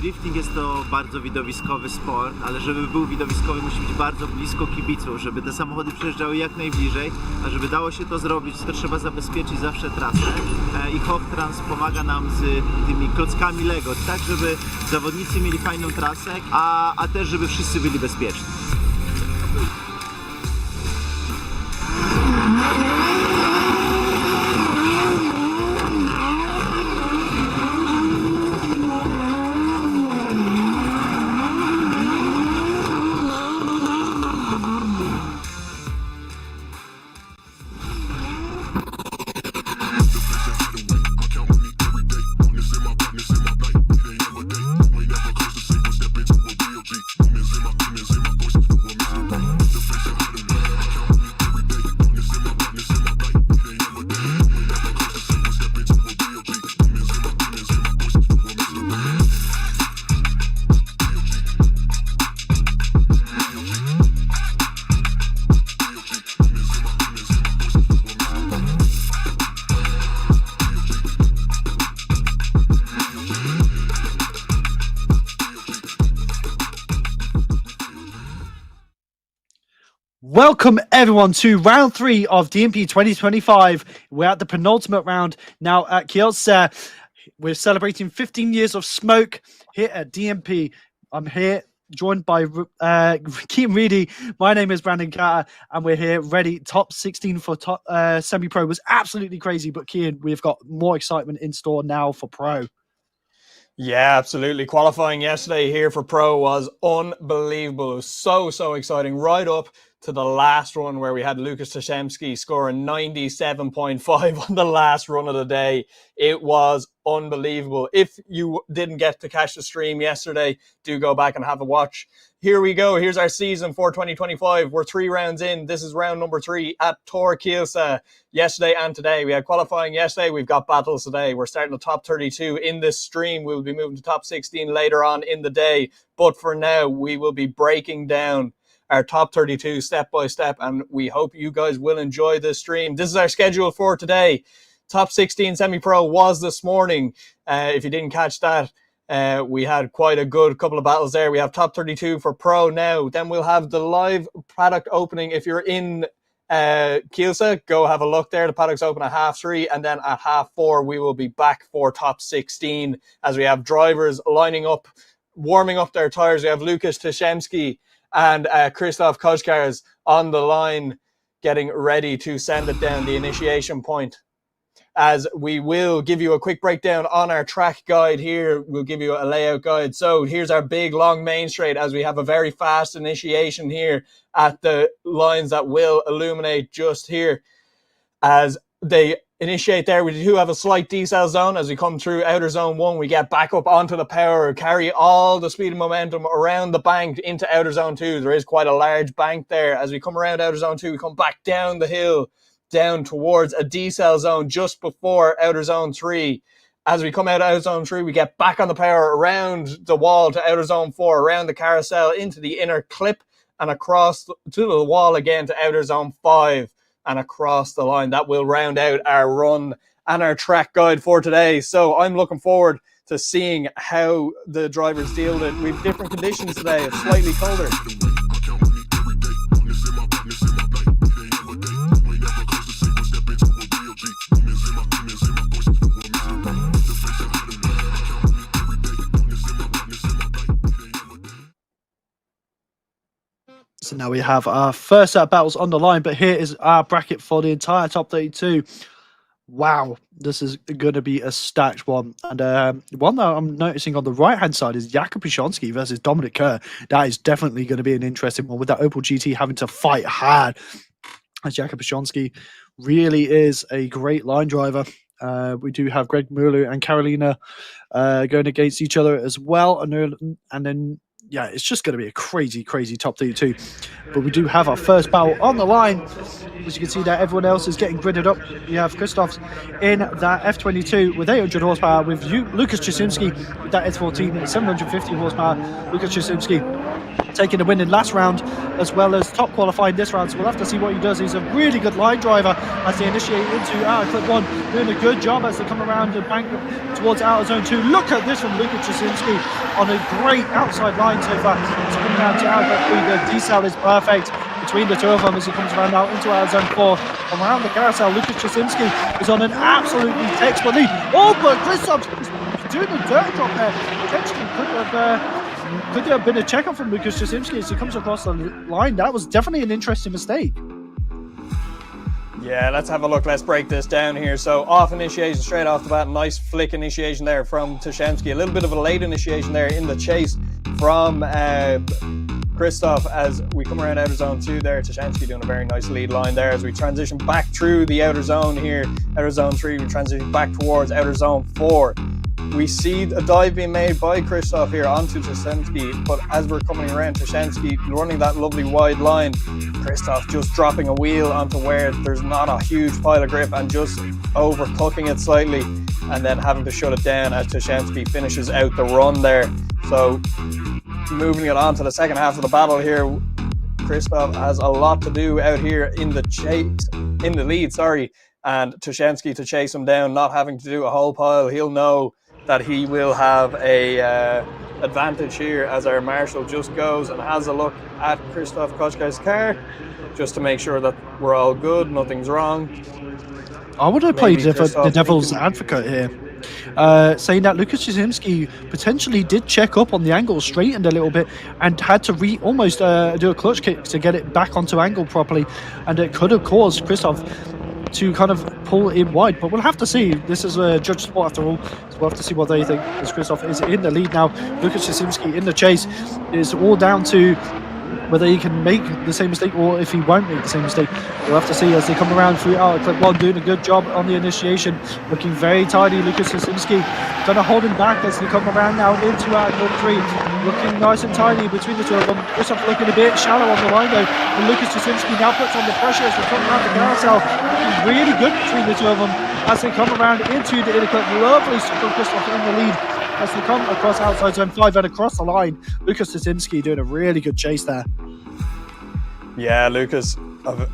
Drifting jest to bardzo widowiskowy sport, ale żeby był widowiskowy, musi być bardzo blisko kibiców, żeby te samochody przejeżdżały jak najbliżej, a żeby dało się to zrobić, to trzeba zabezpieczyć zawsze trasę i Trans pomaga nam z tymi klockami Lego, tak żeby zawodnicy mieli fajną trasę, a też żeby wszyscy byli bezpieczni. Welcome everyone to round 3 of DMP 2025. We're at the penultimate round now at Kielce. We're celebrating 15 years of smoke here at DMP. I'm here joined by Keaton Reedy. My name is Brandon Carter and we're here ready. Top 16 for top semi-pro was absolutely crazy, but Keaton, we've got more excitement in store now for pro. Yeah, absolutely. Qualifying yesterday here for pro was unbelievable. It was so exciting. Right up to the last run where we had Lucas Tashemski scoring 97.5 on the last run of the day. It was unbelievable. If you didn't get to catch the stream yesterday, do go back and have a watch. Here we go. Here's our season for 2025. We're 3 rounds in. This is round number 3 at Tor Kielce. Yesterday and today. We had qualifying yesterday. We've got battles today. We're starting the top 32 in this stream. We'll be moving to top 16 later on in the day. But for now, we will be breaking down our top 32 step by step, and we hope you guys will enjoy this stream. This is our schedule for today. Top 16 semi-pro was this morning. If you didn't catch that, we had quite a good couple of battles there. We have top 32 for pro now. Then we'll have the live paddock opening. If you're in Kielce, go have a look there. The paddock's open at 3:30, and then at 4:30 we will be back for top 16 as we have drivers lining up, warming up their tires. We have Lucas Tashemski and Christoph Koczkars on the line getting ready to send it down the initiation point. As we will give you a quick breakdown on our track guide here. We'll give you a layout guide. So here's our big long main straight as we have a very fast initiation here at the lines that will illuminate just here. As they initiate there, we do have a slight decel zone. As we come through outer zone 1, we get back up onto the power, carry all the speed and momentum around the bank into outer zone 2. There is quite a large bank there. As we come around outer zone 2, we come back down the hill, down towards a decel zone just before outer zone 3. As we come out of outer zone 3, we get back on the power around the wall to outer zone 4, around the carousel into the inner clip and across to the wall again to outer zone 5 and across the line. That will round out our run and our track guide for today. So I'm looking forward to seeing how the drivers deal with it. We have different conditions today. It's slightly colder. So now we have our first set of battles on the line, but here is our bracket for the entire top 32. Wow, this is going to be a stacked one. And one that I'm noticing on the right-hand side is Jakub Piszonski versus Dominic Kerr. That is definitely going to be an interesting one with that Opel GT having to fight hard. As Jakub Piszonski really is a great line driver. We do have Greg Mulu and Carolina going against each other as well. And then yeah, it's just going to be a crazy top 32. But we do have our first battle on the line. As you can see there, everyone else is getting gridded up. We have Christoph's in that F22 with 800 horsepower, with Lucas Jasimski with that S14 at 750 horsepower. Lucas Jasimski taking the win in last round, as well as top qualifying this round, so we'll have to see what he does. He's a really good line driver as they initiate into outer clip 1, doing a good job as they come around the bank towards outer zone 2. Look at this from Lucas Jasimski on a great outside line so far. It's coming down to outer clip 3. The decel is perfect between the two of them as he comes around now into outer zone 4. Around the carousel, Lucas Jasimski is on an absolutely textbook lead. Oh, but Christoph's doing a dirt drop there. Potentially could have been a check-up from Lucas Jasimski as he comes across the line. That was definitely an interesting mistake. Yeah, let's have a look. Let's break this down here. So off initiation straight off the bat. Nice flick initiation there from Tashemski. A little bit of a late initiation there in the chase from Christoph as we come around outer zone 2 there. Tashemski doing a very nice lead line there as we transition back through the outer zone here. Outer zone 3, we transition back towards outer zone 4. We see a dive being made by Christoph here onto Tashemski, but as we're coming around, Tashemski running that lovely wide line, Christoph just dropping a wheel onto where there's not a huge pile of grip and just overcooking it slightly, and then having to shut it down as Tashemski finishes out the run there. So moving it on to the second half of the battle here, Christoph has a lot to do out here in the chase, in the lead, sorry, and Tashemski to chase him down, not having to do a whole pile. He'll know that he will have a advantage here as our marshal just goes and has a look at Christoph Koczkar's car just to make sure that we're all good, nothing's wrong. I would have played the devil's advocate here, saying that Lucas Jasimski potentially did check up on the angle, straightened a little bit, and had to almost do a clutch kick to get it back onto angle properly, and it could have caused Christoph to kind of pull in wide, but we'll have to see. This is a judge spot after all, so we'll have to see what they think, as Christoph is in the lead now. Lucas Jasimski in the chase. Is all down to whether he can make the same mistake or if he won't make the same mistake. We'll have to see as they come around through outer clip 1, doing a good job on the initiation, looking very tidy. Lucas Jasimski gonna hold him back as they come around now into outer clip 3, looking nice and tidy between the two of them. Christoph looking a bit shallow on the line though, and Lucas Jasimski now puts on the pressure as they come around the carousel. Looking really good between the two of them as they come around into the inner clip. Lovely from Christoph in the lead as they come across outside zone 5 and across the line. Lucas Jasimski doing a really good chase there. Yeah, Lucas,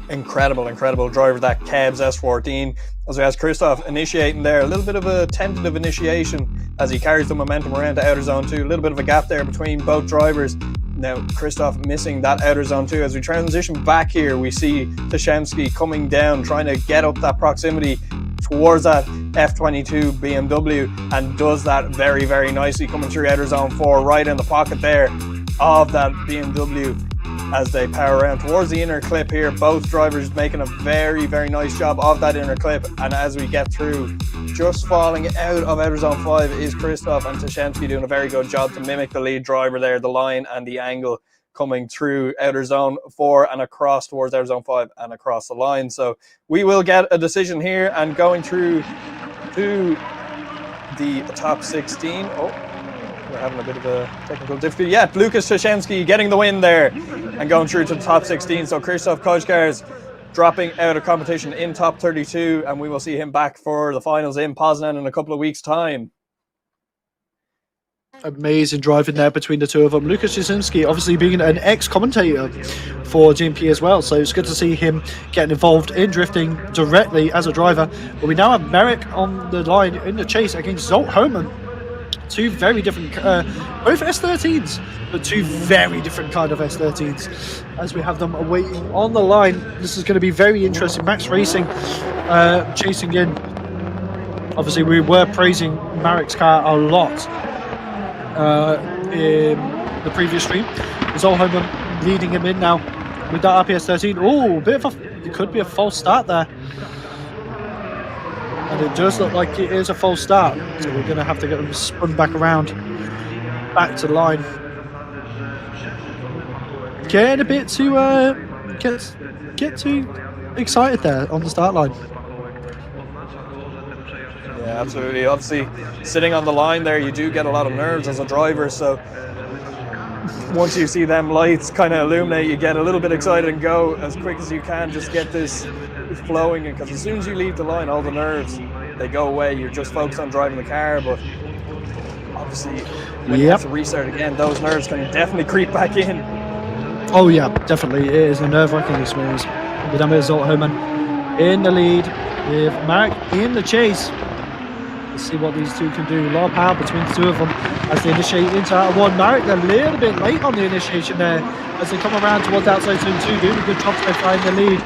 incredible driver, that Kebs S14. As we ask Christoph initiating there, a little bit of a tentative initiation as he carries the momentum around to outer zone 2. A little bit of a gap there between both drivers. Now, Christoph missing that outer zone 2. As we transition back here, we see Tashemski coming down, trying to get up that proximity towards that F22 BMW, and does that very, very nicely, coming through outer zone 4, right in the pocket there of that BMW as they power around towards the inner clip here. Both drivers making a very, very nice job of that inner clip, and as we get through, just falling out of outer zone 5 is Christoph, and Tashemski doing a very good job to mimic the lead driver there, the line and the angle coming through outer zone 4 and across towards outer zone 5 and across the line. So we will get a decision here, and going through to the top 16. Oh, we're having a bit of a technical difficulty. Yeah, Lucas Tashemski getting the win there and going through to the top 16. So Christoph Koczkar's dropping out of competition in top 32, and we will see him back for the finals in Poznan in a couple of weeks' time. Amazing driving there between the two of them. Lucas Jasimski obviously being an ex-commentator for GMP as well, so it's good to see him getting involved in drifting directly as a driver. But we now have Merrick on the line in the chase against Zolt Homan. Two very different, both S13s, but two very different kind of S13s. As we have them awaiting on the line, this is going to be very interesting. Max Racing chasing in. Obviously, we were praising Merrick's car a lot in the previous stream. Zolt Homan leading him in now with that RPS 13. Oh, it could be a false start there. And it does look like it is a false start, so we're going to have to get them spun back around, back to the line. Getting a bit too get too excited there on the start line. Yeah, absolutely. Obviously, sitting on the line there, you do get a lot of nerves as a driver, so once you see them lights kind of illuminate, you get a little bit excited and go as quick as you can, just get this flowing. Because as soon as you leave the line, all the nerves, they go away. You're just focused on driving the car, but obviously when you have to restart again, those nerves can definitely creep back in. Oh yeah, definitely. It is a nerve-wracking experience. The damage result, Herman in the lead with Marek in the chase. Let's see what these two can do. A lot of power between the two of them as they initiate into outer one. Marek a little bit late on the initiation there as they come around towards outside turn 2, doing a good job to find the lead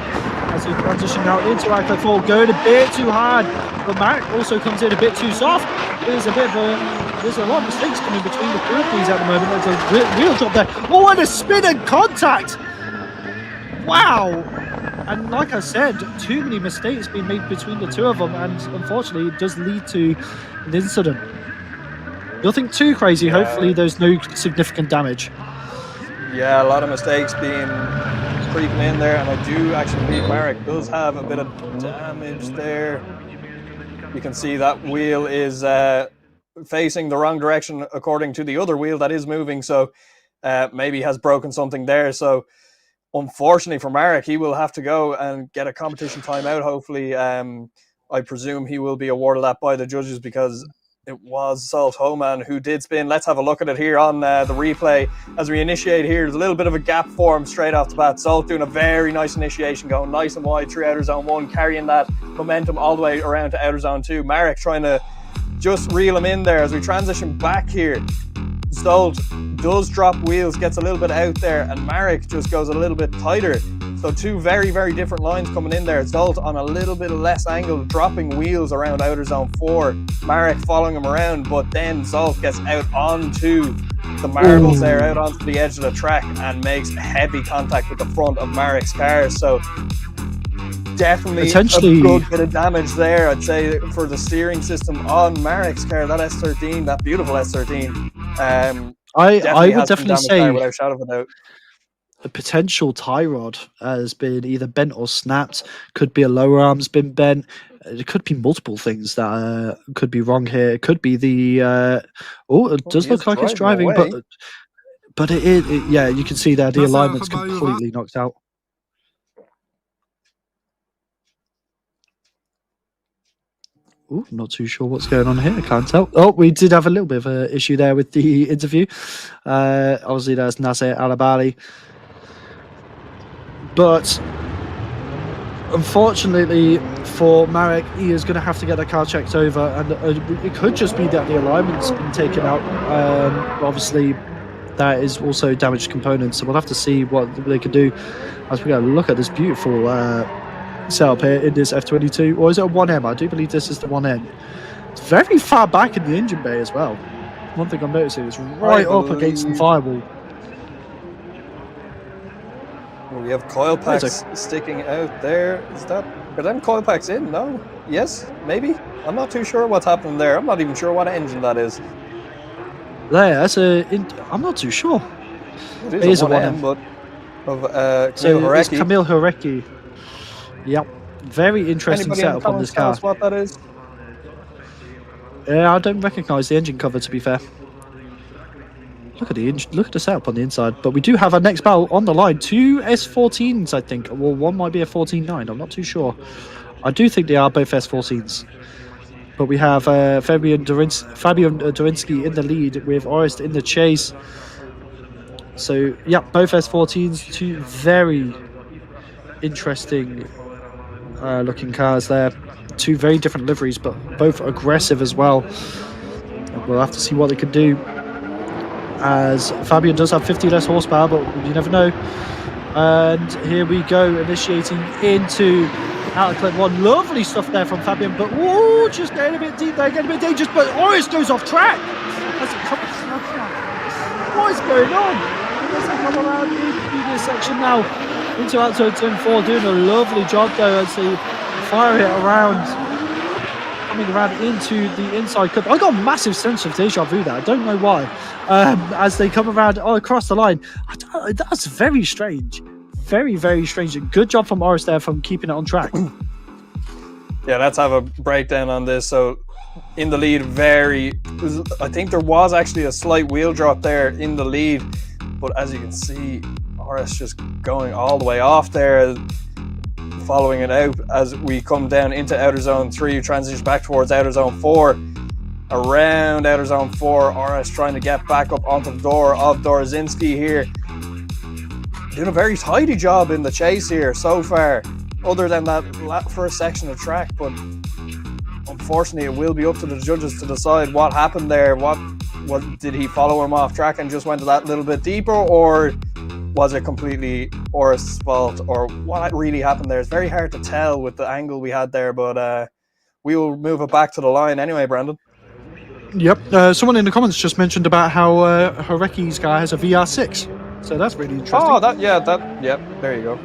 as they transition now into outside 4, going a bit too hard. But Marek also comes in a bit too soft. There's a lot of mistakes coming between the two of these at the moment. There's a real drop there. Oh, and a spin and contact! Wow! And like I said, too many mistakes being made between the two of them, and unfortunately it does lead to an incident. Nothing too crazy, hopefully there's no significant damage. Yeah, a lot of mistakes being creeping in there, and I do actually believe Marek does have a bit of damage there. You can see that wheel is facing the wrong direction according to the other wheel that is moving, so maybe has broken something there. So unfortunately for Marek, he will have to go and get a competition timeout. Hopefully, I presume he will be awarded that by the judges because it was Salt Homan who did spin. Let's have a look at it here on the replay as we initiate here. There's a little bit of a gap form straight off the bat. Salt doing a very nice initiation, going nice and wide through outer zone 1, carrying that momentum all the way around to outer zone 2. Marek trying to just reel him in there as we transition back here. Stolt does drop wheels, gets a little bit out there, and Marek just goes a little bit tighter. So two very, very different lines coming in there. Stolt on a little bit less angle, dropping wheels around outer zone 4. Marek following him around, but then Stolt gets out onto the marbles there, out onto the edge of the track, and makes heavy contact with the front of Marek's car. So definitely a good bit of damage there, I'd say, for the steering system on Marek's car. That S13, that beautiful S13. I would definitely say, without a shadow of a doubt, the potential tie rod has been either bent or snapped. Could be a lower arm's been bent. It could be multiple things that could be wrong here. It could be the it does look like it's driving, but it is. Yeah, you can see that the alignment's completely knocked out. Ooh, not too sure what's going on here. I can't tell. Oh, we did have a little bit of an issue there with the interview. Obviously, that's Nasser Alabali. But unfortunately for Marek, he is going to have to get the car checked over, and it could just be that the alignment's been taken out. Obviously, that is also damaged components, so we'll have to see what they can do as we go look at this beautiful setup here in this F22, or is it a 1M? I do believe this is the 1M. It's very far back in the engine bay as well. One thing I'm noticing is right up against the firewall. We have coil packs sticking out there. Are them coil packs in? No? Yes? Maybe? I'm not too sure what's happening there. I'm not even sure what engine that is. I'm not too sure. It is a 1M, but of it's Kamil Horecki. Yep, very interesting setup on this car. What that is? Yeah, I don't recognise the engine cover, to be fair. Look at the setup on the inside. But we do have our next battle on the line. 2 S14s, I think. Well, one might be a 14.9. I'm not too sure. I do think they are both S14s. But we have Fabian Durinsky in the lead with Orest in the chase. So, yeah, both S14s. Two very interesting looking cars there. Two very different liveries, but both aggressive as well. And we'll have to see what they can do, as Fabian does have 50 less horsepower, but you never know. And here we go, initiating into outer clip 1. Lovely stuff there from Fabian, but whoa, just getting a bit deep there, getting a bit dangerous, but Orest goes off track. What is going on? Let's come around into this section now, into outside turn 4, doing a lovely job though as they fire it around, coming around into the inside clip. I got a massive sense of deja vu there, I don't know why, as they come around across the line. That's very strange, very, very strange. Good job from Orest there from keeping it on track. Yeah, let's have a breakdown on this. So in the lead, I think there was actually a slight wheel drop there in the lead. But as you can see, RS just going all the way off there, following it out as we come down into outer zone 3, transition back towards outer zone 4. Around outer zone 4, RS trying to get back up onto the door of Dorzinski here. Doing a very tidy job in the chase here so far, other than that first section of track, but unfortunately it will be up to the judges to decide what happened there. What did he follow him off track and just went to that little bit deeper, or was it completely Orest's fault, or what really happened there? It's very hard to tell with the angle we had there, but we will move it back to the line anyway, Brandon. Yep. Someone in the comments just mentioned about how Horeki's car has a VR6, so that's really interesting. Oh, there you go.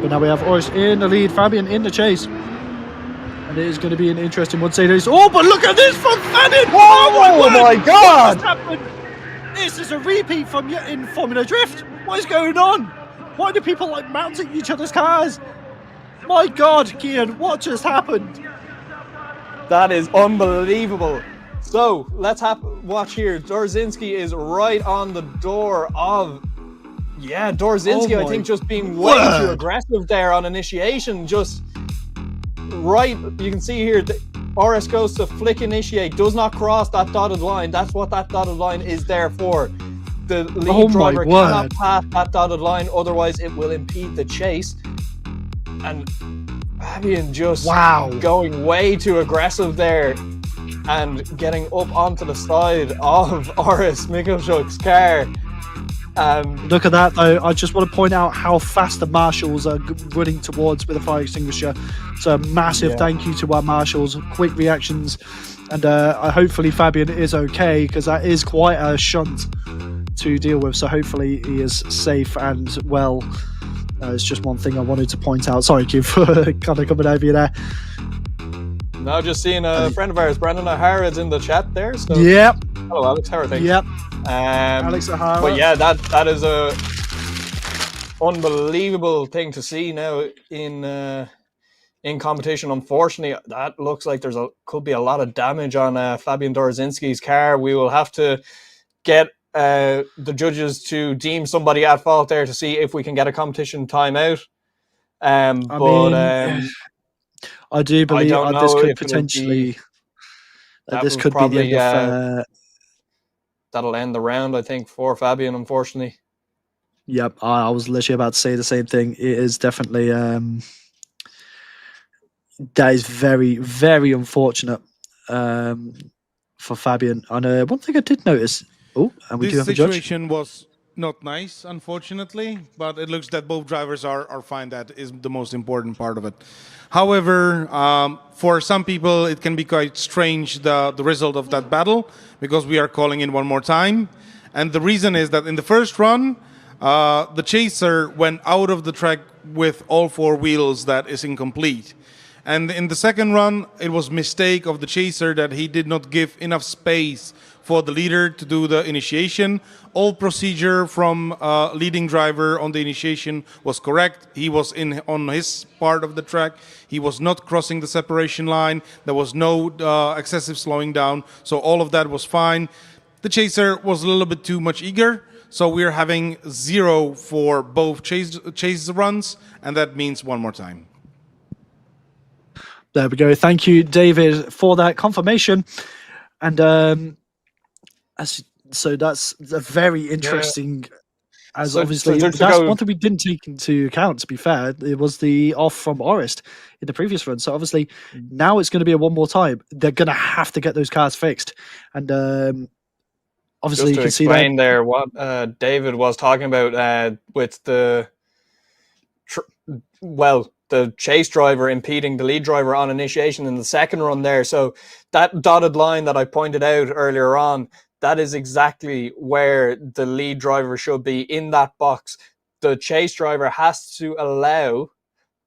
But now we have Orest in the lead, Fabian in the chase. And it is going to be an interesting one. Oh, but look at this from Fabian! Oh my God! What just happened? This is a repeat from in Formula Drift. What is going on? Why do people like mounting each other's cars? My God, Kian, what just happened? That is unbelievable. So let's watch here. Dorzinski is right on the door of. Yeah, Dorzinski, I think, just being way too aggressive there on initiation. Just right, you can see here, RS goes to flick initiate, does not cross that dotted line. That's what that dotted line is there for. The lead driver cannot pass that dotted line, otherwise it will impede the chase. And Fabian just going way too aggressive there and getting up onto the side of RS Mikkelchuk's car. Look at that though. I just want to point out how fast the marshals are running towards with a fire extinguisher. So a massive thank you to our marshals, quick reactions, and hopefully Fabian is okay, because that is quite a shunt to deal with. So hopefully he is safe and well. It's just one thing I wanted to point out. Sorry, Q, for kind of coming over you there. Now just seeing a friend of ours, Brandon O'Hara, is in the chat there. So yep. Hello, Alex. How are things? Yep. Alex O'Hara. But yeah, that is a unbelievable thing to see now in competition. Unfortunately, that looks like could be a lot of damage on Fabian Dorzinski's car. We will have to get the judges to deem somebody at fault there to see if we can get a competition timeout. I do believe this could potentially. This could be the end of. That'll end the round, I think, for Fabian, unfortunately. Yep, I was literally about to say the same thing. It is definitely that is very, very unfortunate for Fabian. And one thing I did notice. Oh, and we do have a judge. This situation was not nice, unfortunately, but it looks that both drivers are fine. That is the most important part of it. However, for some people, it can be quite strange, the result of that battle, because we are calling in one more time. And the reason is that in the first run, the chaser went out of the track with all four wheels. That is incomplete. And in the second run, it was mistake of the chaser that he did not give enough space for the leader to do the initiation. All procedure from leading driver on the initiation was correct. He was on his part of the track. He was not crossing the separation line. There was no excessive slowing down. So all of that was fine. The chaser was a little bit too much eager. So we're having 0 for both chase runs. And that means one more time. There we go. Thank you, David, for that confirmation. And so that's a very interesting. As obviously, that's one thing we didn't take into account. To be fair, it was the off from Orest in the previous run. So obviously, now it's going to be a one more time. They're going to have to get those cars fixed. And obviously, you can see that. Just to explain there what David was talking about with the the chase driver impeding the lead driver on initiation in the second run there. So that dotted line that I pointed out earlier on, that is exactly where the lead driver should be, in that box. The chase driver has to allow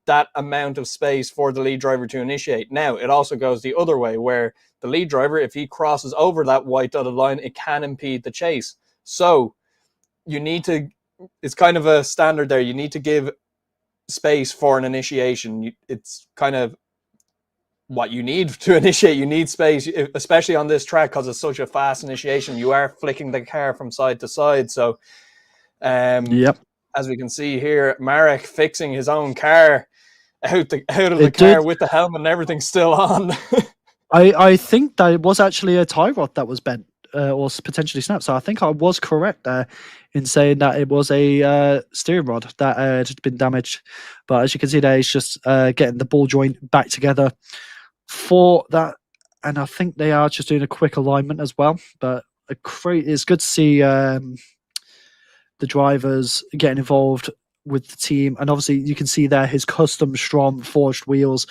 that amount of space for the lead driver to initiate. Now, it also goes the other way, where the lead driver, if he crosses over that white dotted line, it can impede the chase. So you need to, it's kind of a standard there. You need to give space for an initiation. It's kind of what you need to initiate. You need space, especially on this track, because it's such a fast initiation. You are flicking the car from side to side. So Yep. As we can see here, Marek fixing his own car out of the It car did. with the helmet and everything still on. I think that it was actually a tie rod that was bent or potentially snapped. So I think I was correct there in saying that it was a steering rod that had been damaged. But as you can see there, he's just getting the ball joint back together for that. And I think they are just doing a quick alignment as well. But it's good to see the drivers getting involved with the team. And obviously you can see there his custom Strom forged wheels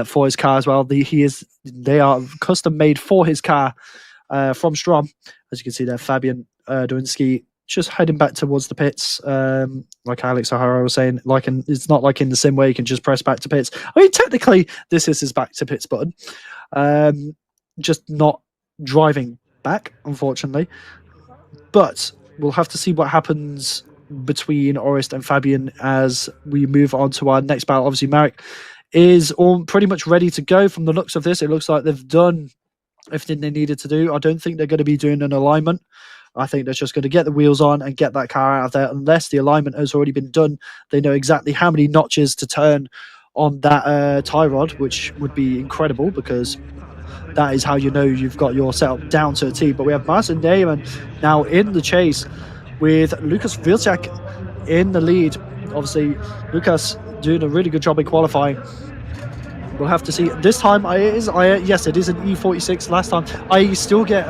for his car as well. They are custom made for his car from Strom. As you can see there, Fabian Duinski just heading back towards the pits. Like Alex O'Hara was saying, it's not like in the sim where you can just press back to pits. I mean, technically, this is his back to pits button. Just not driving back, unfortunately. But we'll have to see what happens between Orest and Fabian as we move on to our next battle. Obviously, Marek is all pretty much ready to go from the looks of this. It looks like they've done everything they needed to do. I don't think they're going to be doing an alignment. I think they're just going to get the wheels on and get that car out of there. Unless the alignment has already been done, they know exactly how many notches to turn on that tie rod, which would be incredible because that is how you know you've got your setup down to a T. But we have Martin Damon now in the chase with Lukas Wilczek in the lead. Obviously, Lukas doing a really good job in qualifying. We'll have to see. This time, yes, it is an E46. Last time, I still get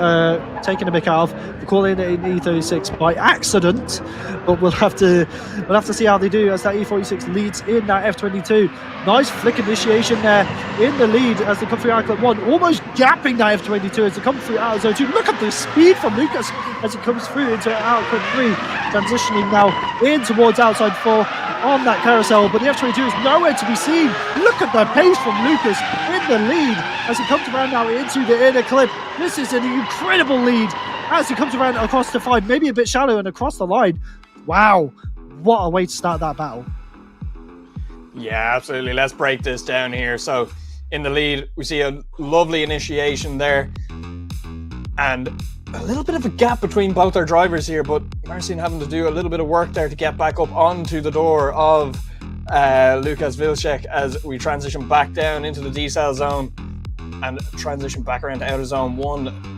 taken a bit out of calling it an E36 by accident. But we'll have to see how they do as that E46 leads in that F22. Nice flick initiation there in the lead as they come through outclip 1, almost gapping that F22 as they come through out of zone 2. Look at the speed from Lukas as it comes through into outclip 3, transitioning now in towards outside 4 on that carousel, but the F22 is nowhere to be seen. Look at the pace from Lukas in the lead as he comes around now into the inner clip. This is an incredible lead as he comes around across the 5, maybe a bit shallow and across the line. Wow, what a way to start that battle. Yeah, absolutely. Let's break this down here. So in the lead, we see a lovely initiation there and a little bit of a gap between both our drivers here, but Marcin having to do a little bit of work there to get back up onto the door of Lukas Wilczek as we transition back down into the decel zone and transition back around to outer zone 1.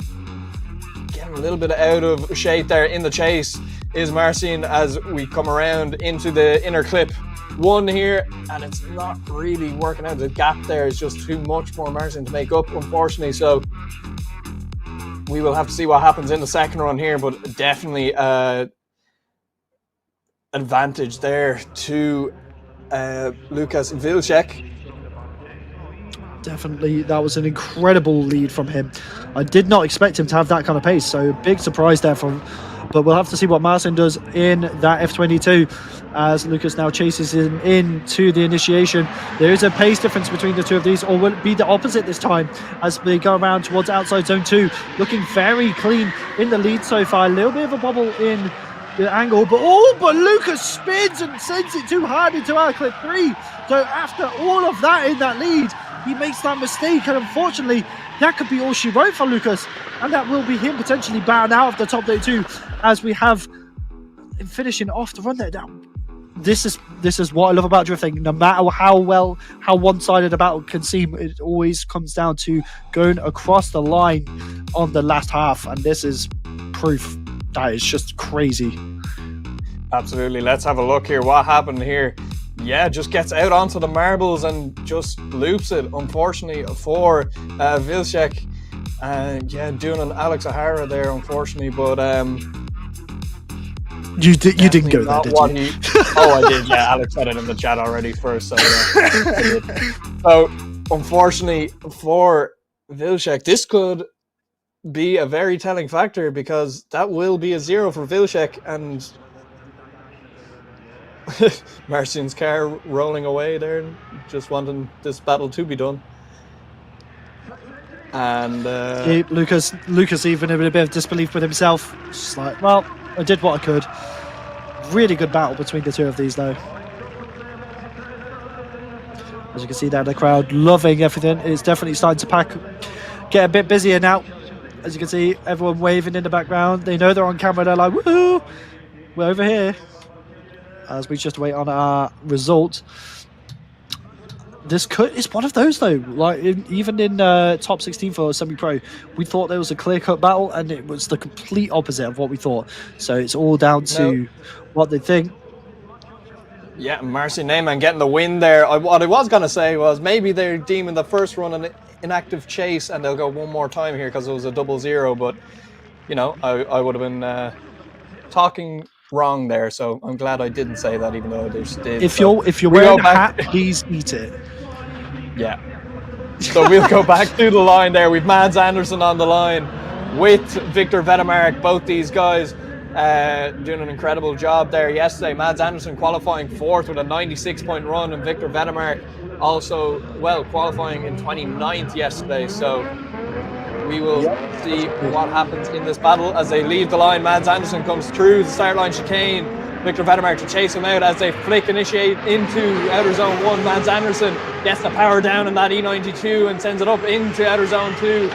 Getting a little bit out of shape there in the chase is Marcin as we come around into the inner clip 1 here, and it's not really working out. The gap there is just too much for Marcin to make up, unfortunately, so we will have to see what happens in the second run here, but definitely advantage there to Lukas Wilczek. Definitely, that was an incredible lead from him. I did not expect him to have that kind of pace, so big surprise there from. But we'll have to see what Marcin does in that F22 as Lukas now chases him into the initiation. There is a pace difference between the two of these, or will it be the opposite this time as they go around towards outside zone 2, looking very clean in the lead so far. A little bit of a bubble in the angle, but Lukas spins and sends it too hard into our clip 3. So after all of that in that lead, he makes that mistake, and unfortunately that could be all she wrote for Lukas, and that will be him potentially bowing out of the top 32 as we have him finishing off the run there. Now, this is what I love about drifting. No matter how one-sided a battle can seem, it always comes down to going across the line on the last half, and this is proof that is just crazy. Absolutely. Let's have a look here. What happened here? Yeah, just gets out onto the marbles and just loops it, unfortunately, for Wilczek. Yeah, doing an Alex O'Hara there, unfortunately, but you didn't go there, did you? Oh, I did. Yeah, Alex said it in the chat already first. So, yeah, so unfortunately for Wilczek, this could be a very telling factor because that will be a 0 for Wilczek, and Marcin's car rolling away there, just wanting this battle to be done. And Lukas even in a bit of disbelief with himself, just like, well, I did what I could. Really good battle between the two of these though. As you can see there, the crowd loving everything. It's definitely starting to get a bit busier now. As you can see, everyone waving in the background. They know they're on camera, they're like, woohoo! we're over here as we just wait on our result. This is one of those though. Like even in top 16 for semi-pro, we thought there was a clear-cut battle, and it was the complete opposite of what we thought. So it's all down to what they think. Yeah, Marcy Neyman getting the win there. What I was going to say was maybe they're deeming the first run an inactive chase and they'll go one more time here because it was a 0-0. But, you know, I would have been talking wrong there. So I'm glad I didn't say that, even though I just did. If you're wearing a hat, please eat it. Yeah. So we'll go back to the line there. We've Mads Andersen on the line with Victor Vedemark. Both these guys doing an incredible job there yesterday. Mads Andersen qualifying 4th with a 96-point run, and Victor Vedemark also, well, qualifying in 29th yesterday. So we will see what happens in this battle as they leave the line. Mads Andersen comes through the start line chicane. Victor Vedemark to chase him out as they initiate into outer zone 1. Mads Andersen gets the power down in that E92 and sends it up into outer zone 2.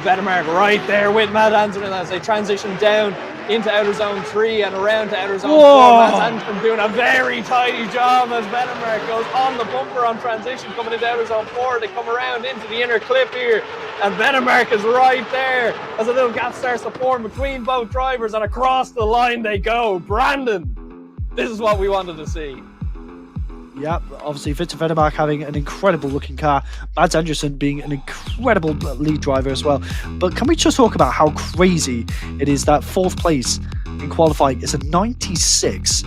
Vedemark right there with Mads Andersen as they transition down into outer zone 3 and around to outer zone 4. Mads Andersen doing a very tidy job as Vedemark goes on the bumper on transition coming into outer zone 4. They come around into the inner clip here, and Vedemark is right there as a little gap starts to form between both drivers, and across the line they go. Brandon, this is what we wanted to see. Yeah, obviously Victor Vedemark having an incredible looking car, Mads Andersen being an incredible lead driver as well. But can we just talk about how crazy it is that 4th place in qualifying is a 96?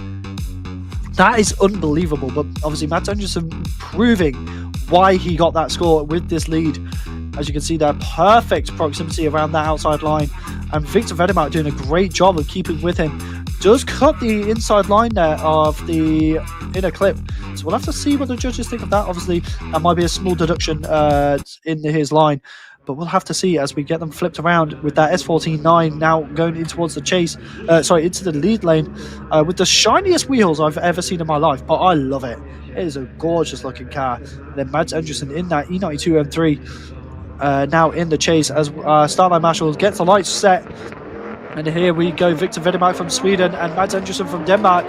That is unbelievable. But obviously Mads Andersen proving why he got that score with this lead. As you can see there, perfect proximity around that outside line, and Victor Vedemark doing a great job of keeping with him. Does cut the inside line there of the inner clip, so we'll have to see what the judges think of that. Obviously that might be a small deduction in his line, but we'll have to see as we get them flipped around with that S14-9 now going in towards the chase, into the lead lane with the shiniest wheels I've ever seen in my life. But I love it. It is a gorgeous looking car. And then Mads Andersen in that E92 M3 now in the chase as Starline Marshall gets the lights set. And here we go, Victor Vedemark from Sweden and Mads Andersen from Denmark.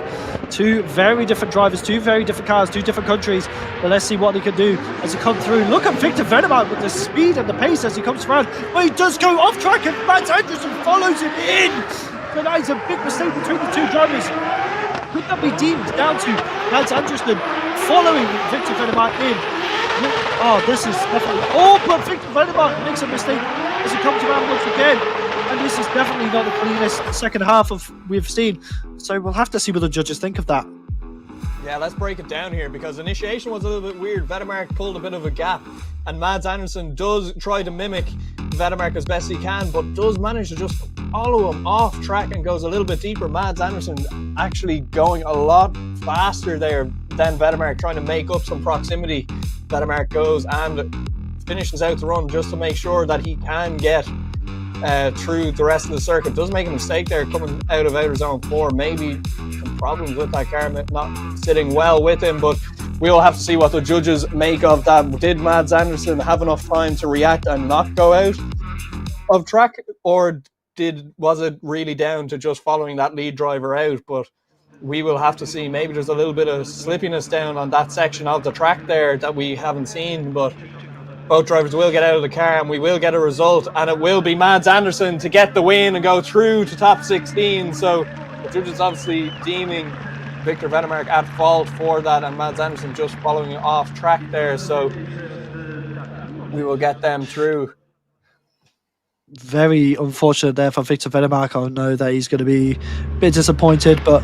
Two very different drivers, two very different cars, two different countries. But let's see what he can do as he comes through. Look at Victor Vedemark with the speed and the pace as he comes around. But he does go off track and Mads Andersen follows him in. So that is a big mistake between the two drivers. Could that be deemed down to Mads Andersen following Victor Vedemark in? Oh, this is definitely... Oh, but Victor Vedemark makes a mistake as he comes around once again. And this is definitely not the cleanest second half we've seen. So we'll have to see what the judges think of that. Yeah, let's break it down here because initiation was a little bit weird. Vedemark pulled a bit of a gap and Mads Andersen does try to mimic Vedemark as best he can, but does manage to just follow him off track and goes a little bit deeper. Mads Andersen actually going a lot faster there than Vedemark, trying to make up some proximity. Vedemark goes and finishes out the run just to make sure that he can get through the rest of the circuit. Does make a mistake there coming out of outer zone 4. Maybe some problems with that car not sitting well with him, but we'll have to see what the judges make of that. Did Mads Andersen have enough time to react and not go out of track, or was it really down to just following that lead driver out? But we will have to see. Maybe there's a little bit of slippiness down on that section of the track there that we haven't seen, but both drivers will get out of the car and we will get a result, and it will be Mads Andersen to get the win and go through to top 16. So the judges obviously deeming Victor Vedemark at fault for that and Mads Andersen just following off track there. So we will get them through. Very unfortunate there for Victor Vedemark. I know that he's going to be a bit disappointed, but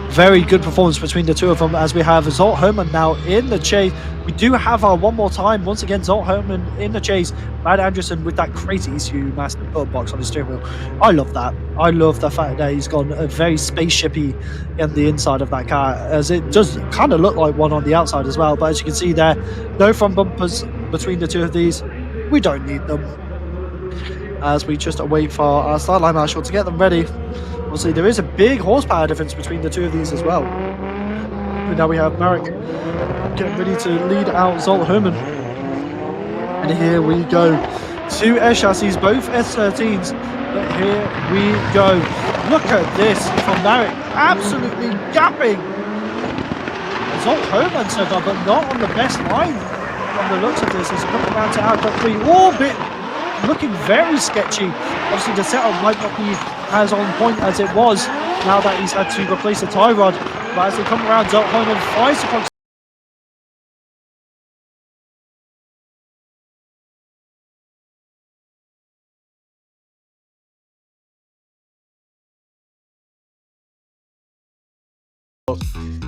very good performance between the two of them as we have Zolt Herman now in the chase. We do have our one more time. Once again, Zolt Herman in the chase. Mads Andersen with that crazy ECU master button box on the steering wheel. I love that. I love the fact that he's gone a very spaceshipy in the inside of that car, as it does kind of look like one on the outside as well. But as you can see there, no front bumpers between the two of these. We don't need them, as we just wait for our start line marshal to get them ready. Obviously, there is a big horsepower difference between the two of these as well. But now we have Marek getting ready to lead out Zolt Herman. And here we go. Two S chassis, both S13s. But here we go. Look at this from Marek, absolutely gapping. Zolt Herman so far, but not on the best line from the looks of this. As a couple around to outcut 3, all bit looking very sketchy. Obviously the setup might not be as on point as it was now that he's had to replace the tie rod. But as they come around, Zolt Herman finds the proximity.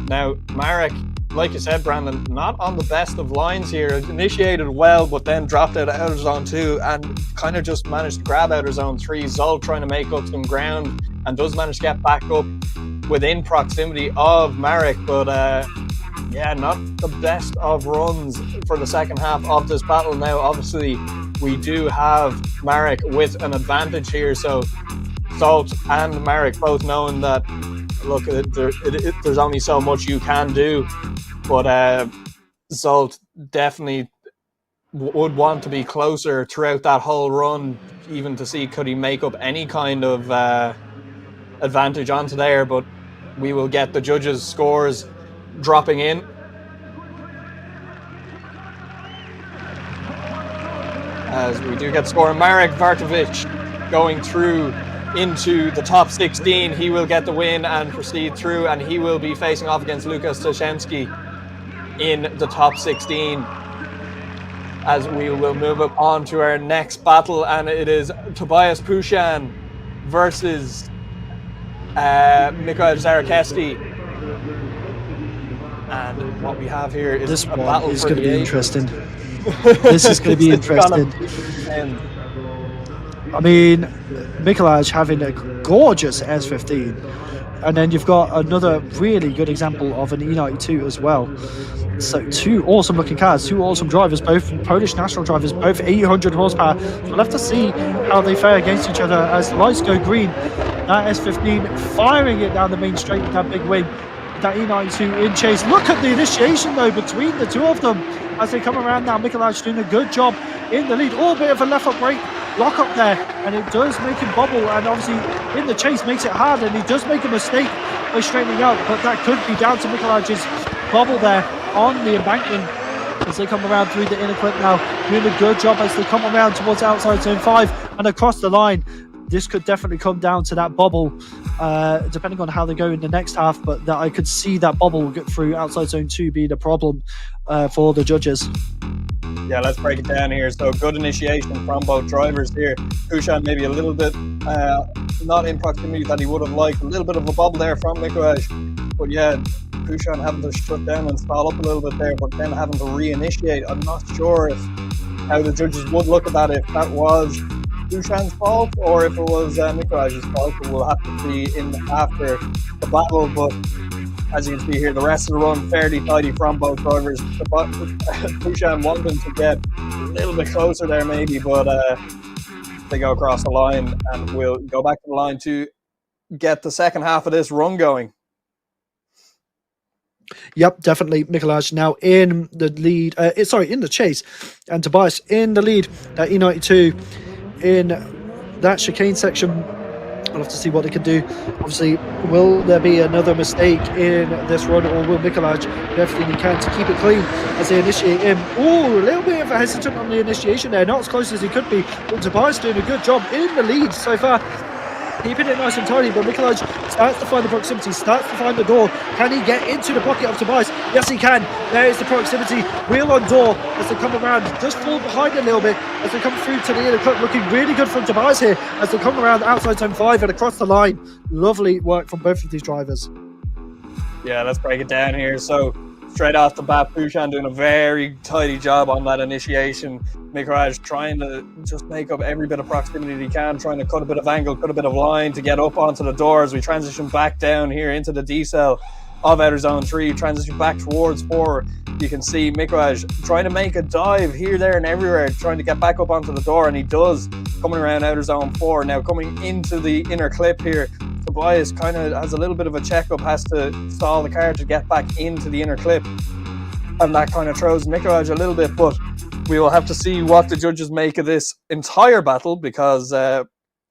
Now, Marek, like you said, Brandon, not on the best of lines here. Initiated well, but then dropped out of outer zone 2 and kind of just managed to grab outer zone 3. Zolt trying to make up some ground and does manage to get back up within proximity of Marek, but yeah, not the best of runs for the second half of this battle. Now, obviously, we do have Marek with an advantage here, so Zolt and Marek both knowing that, look, there's only so much you can do, but Zolt definitely would want to be closer throughout that whole run, even to see could he make up any kind of advantage onto there. But we will get the judges' scores dropping in. As we do get score, Marek Vartovic going through into the top 16. He will get the win and proceed through, and he will be facing off against Lukas Staszewski in the top 16. As we will move up on to our next battle, and it is Tobias Pushan versus Mikołaj Zarakowski. And what we have here is This a one battle is for going to the be eight. interesting. This is going to be interesting. I mean, Mikołaj having a gorgeous S15, and then you've got another really good example of an E92 as well. So 2 awesome looking cars, 2 awesome drivers, both Polish national drivers, both 800 horsepower. We'll have to see how they fare against each other as the lights go green. That S15 firing it down the main straight with that big wing. That E92 in chase. Look at the initiation though between the two of them as they come around now. Mikołaj doing a good job in the lead. All bit of a left foot brake lock up there, and it does make him bobble, and obviously in the chase makes it hard, and he does make a mistake by straightening out, but that could be down to Mikołaj's bobble there on the embankment as they come around through the inner clip now, doing a good job as they come around towards outside zone 5 and across the line. This could definitely come down to that bobble, depending on how they go in the next half, but that I could see that bobble get through outside zone 2 being a problem for the judges. Yeah, let's break it down here. So good initiation from both drivers here. Pushan maybe a little bit not in proximity that he would have liked. A little bit of a bobble there from Mikołaj. But yeah, Pushan having to shut down and stall up a little bit there, but then having to reinitiate. I'm not sure how the judges would look at that, if that was Pushan's fault or if it was Mikołaj's fault. But we'll have to see in after the battle. But as you can see here, the rest of the run fairly tidy from both drivers. Pushan wanting to get a little bit closer there maybe, but they go across the line, and we'll go back to the line to get the second half of this run going. Yep, definitely. Mikołaj now in the lead, in the chase, and Tobias in the lead. E92 in that chicane section. I'll have to see what they can do. Obviously, will there be another mistake in this run, or will Mikołaj do everything he can to keep it clean as they initiate him? Oh, a little bit of a hesitant on the initiation there, not as close as he could be, but Tobias doing a good job in the lead so far, keeping it nice and tidy. But Mikołaj starts to find the proximity, starts to find the door. Can he get into the pocket of Tobias? Yes, he can. There is the proximity, wheel on door as they come around, just fall behind a little bit as they come through to the inner cut. Looking really good from Tobias here as they come around outside zone 5 and across the line. Lovely work from both of these drivers. Yeah, let's break it down here. So straight off the bat, Pushan doing a very tidy job on that initiation. Mikołaj trying to just make up every bit of proximity he can, trying to cut a bit of angle, cut a bit of line to get up onto the door as we transition back down here into the decel of outer zone 3, transition back towards 4. You can see Mikołaj trying to make a dive here, there and everywhere, trying to get back up onto the door, and he does, coming around outer zone 4. Now coming into the inner clip here, Tobias kind of has a little bit of a checkup, has to stall the car to get back into the inner clip, and that kind of throws Mikołaj a little bit, but we will have to see what the judges make of this entire battle, because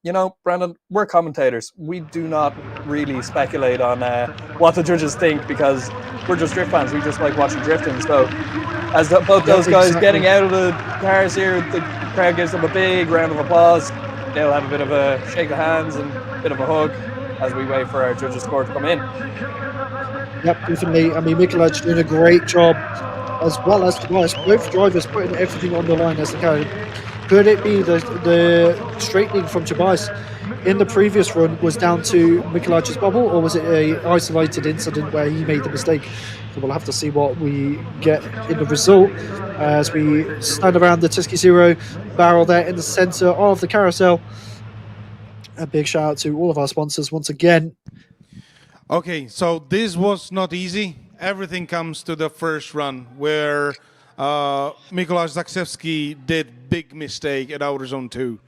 you know, Brandon, we're commentators. We do not really speculate on what the judges think because we're just drift fans. We just like watching drifting. So as both those guys getting out of the cars here, the crowd gives them a big round of applause. They'll have a bit of a shake of hands and a bit of a hug as we wait for our judges' score to come in. Yep, definitely. I mean, Mikulaj's doing a great job, as well as Tobias. Both drivers putting everything on the line as they go. Could it be the straightening from Tobias in the previous run was down to Mikulaj's bubble, or was it a isolated incident where he made the mistake? So we'll have to see what we get in the result as we stand around the Tusky Zero barrel there in the center of the carousel. A big shout out to all of our sponsors once again. Okay, so this was not easy. Everything comes to the first run where Mikołaj Zakrzewski did big mistake at outer zone 2.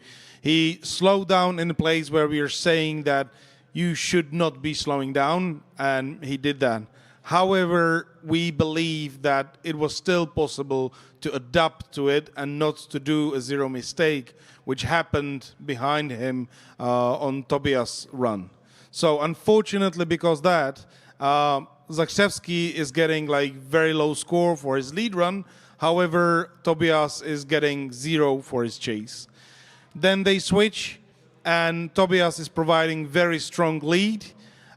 He slowed down in a place where we are saying that you should not be slowing down, and he did that. However, we believe that it was still possible to adapt to it and not to do a zero mistake, which happened behind him on Tobias' run. So unfortunately, because that, Zakrzewski is getting like very low score for his lead run. However, Tobias is getting 0 for his chase. Then they switch, and Tobias is providing very strong lead,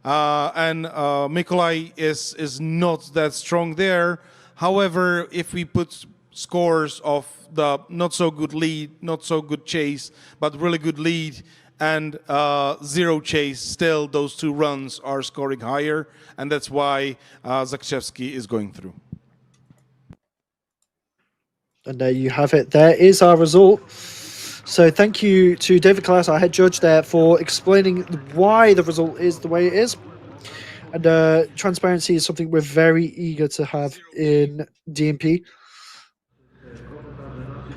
and Mikołaj is not that strong there. However, if we put scores of the not so good lead, not so good chase, but really good lead, and 0 chase, still those 2 runs are scoring higher, and that's why Zakrzewski is going through. And there you have it. There is our result. So thank you to David Klaas, our head judge there, for explaining why the result is the way it is. And transparency is something we're very eager to have in DMP.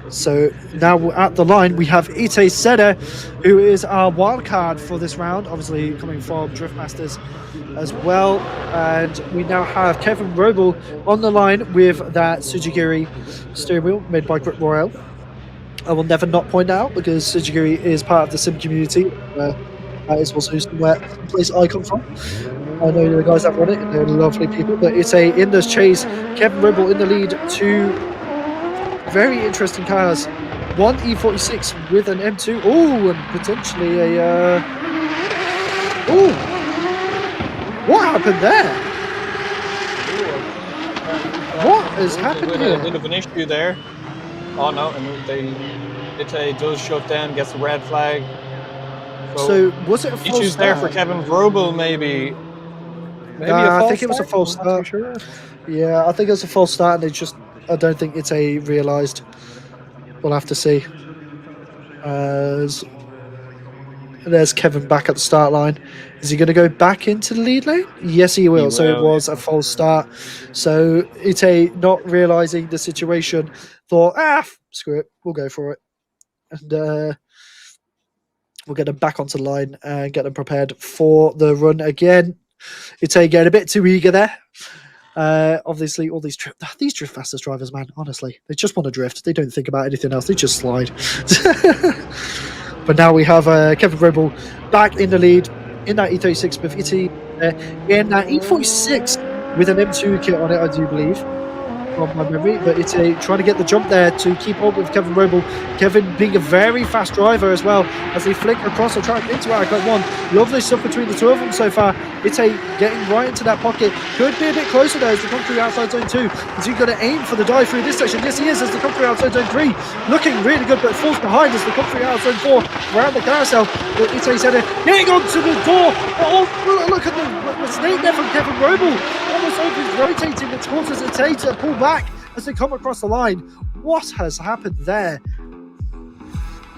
So now at the line, we have Ite Seda, who is our wild card for this round, obviously coming from Driftmasters as well. And we now have Kevin Roble on the line with that Tsujigiri steering wheel made by Grip Royale. I will never not point out because Tsujigiri is part of the sim community. That is also where the place I come from. I know the guys that run it, they're lovely people. But it's in this chase, Kevin Roble in the lead, 2 very interesting cars. One E46 with an M2. Oh, and potentially a... Oh! What happened there? What has happened here? A bit of an issue there. Oh no, and Ite does shut down, gets a red flag. So was it a false issues start? there for Kevin Roble, maybe a false I think it was a false start. Sure. Yeah, I think it was a false start, and I don't think it's a realised. We'll have to see. There's Kevin back at the start line. Is he going to go back into the lead lane? Yes, he will. So it was a false start. So Ite, not realising the situation, thought, screw it, we'll go for it. And we'll get them back onto the line and get them prepared for the run again. Ite getting a bit too eager there. Obviously, all these drift fastest drivers, man, honestly, they just want to drift. They don't think about anything else. They just slide. But now we have Kevin Roble back in the lead in that E36 with Ite in that E46 with an M2 kit on it, I do believe, from my memory. But Ite trying to get the jump there to keep up with Kevin Roble. Kevin being a very fast driver as well as they flick across the track into Outlet 1. Lovely stuff between the 2 of them so far. Ite getting right into that pocket. Could be a bit closer though as they come through outside zone 2. Is he going to aim for the dive through this section? Yes, he is as they come through outside zone 3. Looking really good, but falls behind as they come through outside zone 4 around the carousel. But Ite said getting onto the door. Oh, look at the snake there from Kevin Roble. Almost always rotating, which causes Ite to pull back as they come across the line. What has happened there?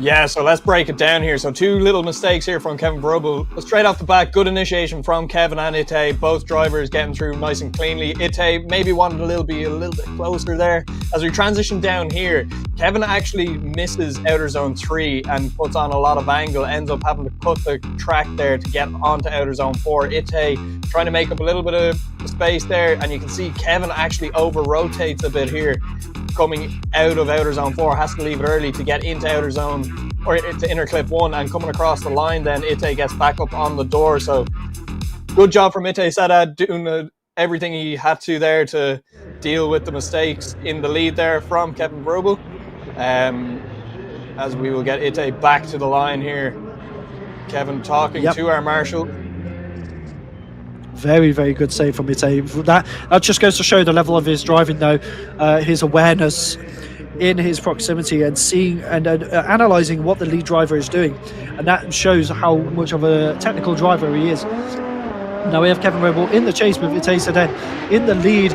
Yeah, so let's break it down here. So 2 little mistakes here from Kevin Roble. Straight off the bat, good initiation from Kevin and Ite. Both drivers getting through nice and cleanly. Ite maybe wanted be a little bit closer there. As we transition down here, Kevin actually misses outer zone 3 and puts on a lot of angle, ends up having to cut the track there to get onto outer zone 4. Ite trying to make up a little bit of space there, and you can see Kevin actually over-rotates a bit here. coming out of outer zone 4 has to leave it early to get into outer zone, or to inner clip 1, and coming across the line, then Ite gets back up on the door. So good job from Ite Sada, doing everything he had to there to deal with the mistakes in the lead there from Kevin Vrobel. As we will get Ite back to the line here. Kevin talking to our marshal. Very, very good save from Ite. That just goes to show the level of his driving, though, his awareness in his proximity, and seeing and analysing what the lead driver is doing. And that shows how much of a technical driver he is. Now we have Kevin Vrobel in the chase with Ite Sada in the lead.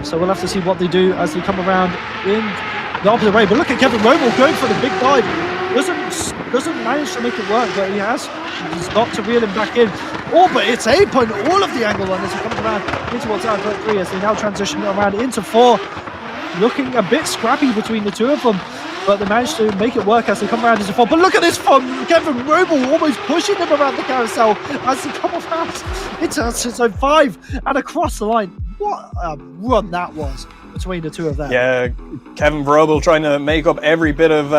So we'll have to see what they do as they come around in the opposite way. But look at Kevin Vrobel going for the big dive. Doesn't manage to make it work, but he's got to reel him back in. Oh, but it's Ite putting all of the angle on as he comes around into what's out of 3, as they now transition around into 4. Looking a bit scrappy between the two of them, but they managed to make it work as they come around into 4. But look at this from Kevin Vrobel, almost pushing them around the carousel as they come around into zone 5 and across the line. What a run that was between the two of them. Yeah, Kevin Vrobel trying to make up every bit of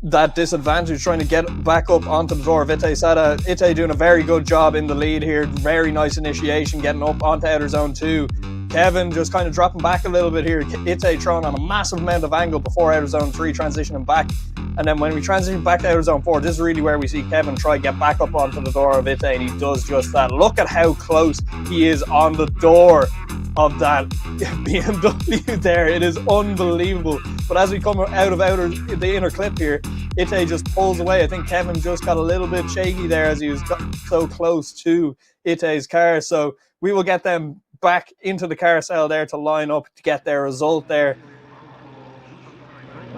that disadvantage, trying to get back up onto the door of Ite Sada. Ite doing a very good job in the lead here. Very nice initiation, getting up onto outer zone 2. Kevin just kind of dropping back a little bit here. Ite throwing on a massive amount of angle before outer zone 3, transitioning back. And then when we transition back to outer zone 4, this is really where we see Kevin try to get back up onto the door of Ite, and he does just that. Look at how close he is on the door of that BMW there. It is unbelievable. But as we come out of the inner clip here, Ite just pulls away. I think Kevin just got a little bit shaky there as he was so close to Ite's car. So we will get them back into the carousel there to line up to get their result there.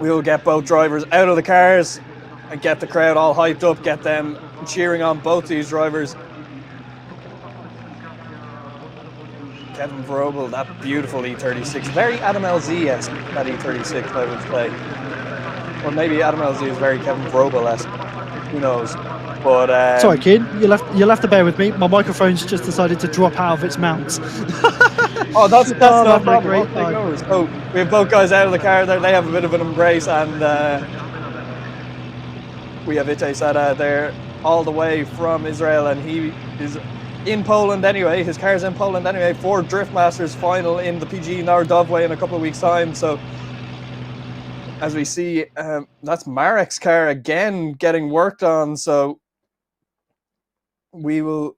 We will get both drivers out of the cars and get the crowd all hyped up, get them cheering on both these drivers. Kevin Vrobel, that beautiful E36, very Adam LZ-esque, that E36, I would say. Or maybe Adam LZ is very Kevin Vrobel-esque, who knows. But sorry, kid, you'll have to bear with me. My microphone's just decided to drop out of its mount. Oh, that's no problem. Great So we have both guys out of the car there. They have a bit of an embrace, and we have Ite Sada there all the way from Israel, and he is in Poland anyway. His car's in Poland anyway for Drift Masters final in the PG Narodowe in a couple of weeks' time. So as we see, that's Marek's car again getting worked on. So we will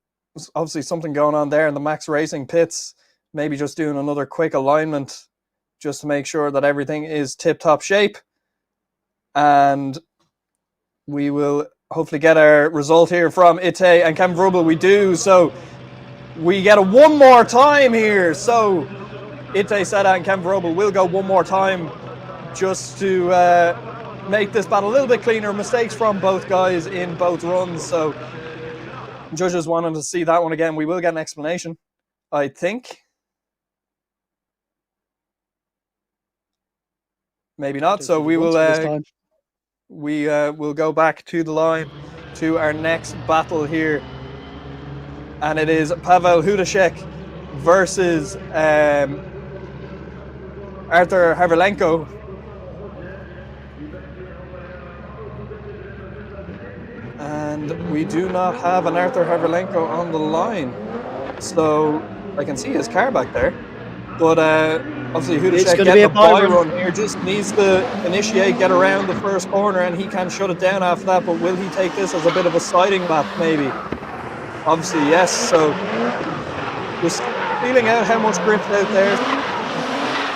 obviously something going on there in the Max Racing pits. Maybe just doing another quick alignment just to make sure that everything is tip-top shape. And we will hopefully get our result here from Ite and Kevin Vrobel. We do. So we get a one more time here. So Ite Sada and Kevin Vrobel will go one more time just to make this battle a little bit cleaner. Mistakes from both guys in both runs. So judges wanted to see that one again. We will get an explanation, I think. Maybe not. So we will we'll go back to the line to our next battle here, and it is Pavel Hudashek versus Artur Harvelenko. And we do not have an Artur Harvelenko on the line, so I can see his car back there. But obviously Hudashek getting a bye run here, just needs to initiate, get around the first corner, and he can shut it down after that. But will he take this as a bit of a siding lap maybe? Obviously yes. So just feeling out how much grip's out there.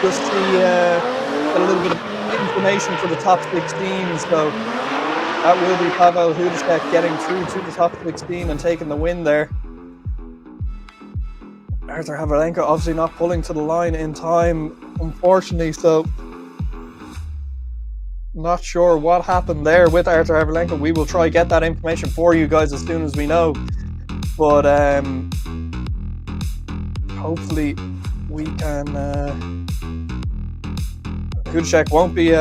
Just to get a little bit of information for the top 16. So that will be Pavel Hudashek getting through to the top 16 and taking the win there. Artur Harvelenko obviously not pulling to the line in time, unfortunately, so not sure what happened there with Artur Harvelenko. We will try get that information for you guys as soon as we know, but hopefully we can Hudashek won't be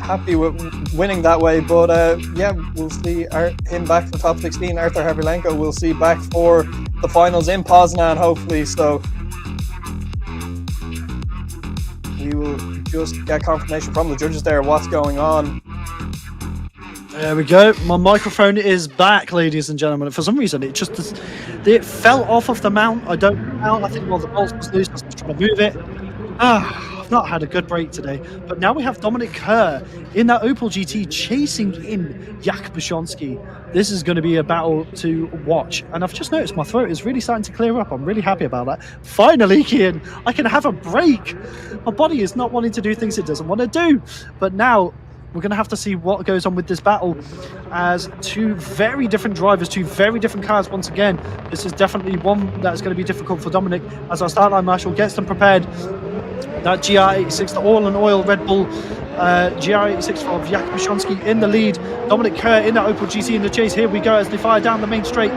happy with winning that way, but yeah, we'll see him back for top 16. Artur Harvelenko we'll see back for the finals in Poznan hopefully. So we will just get confirmation from the judges there what's going on. There we go. My microphone is back, ladies and gentlemen. For some reason, it fell off of the mount. I don't know. I think the bolt was loose. I was trying to move it. I've not had a good break today. But now we have Dominik Kerr in that Opel GT chasing in Jak Brzozowski. This is going to be a battle to watch. And I've just noticed my throat is really starting to clear up. I'm really happy about that. Finally, Kian, I can have a break. My body is not wanting to do things it doesn't want to do. But now we're going to have to see what goes on with this battle, as two very different drivers, two very different cars once again. This is definitely one that is going to be difficult for Dominik, as our start line marshal gets them prepared. That GR86, the all-in-oil Red Bull GR86 of Jak Brzozowski in the lead. Dominik Kerr in that Opel GT in the chase. Here we go as they fire down the main straight.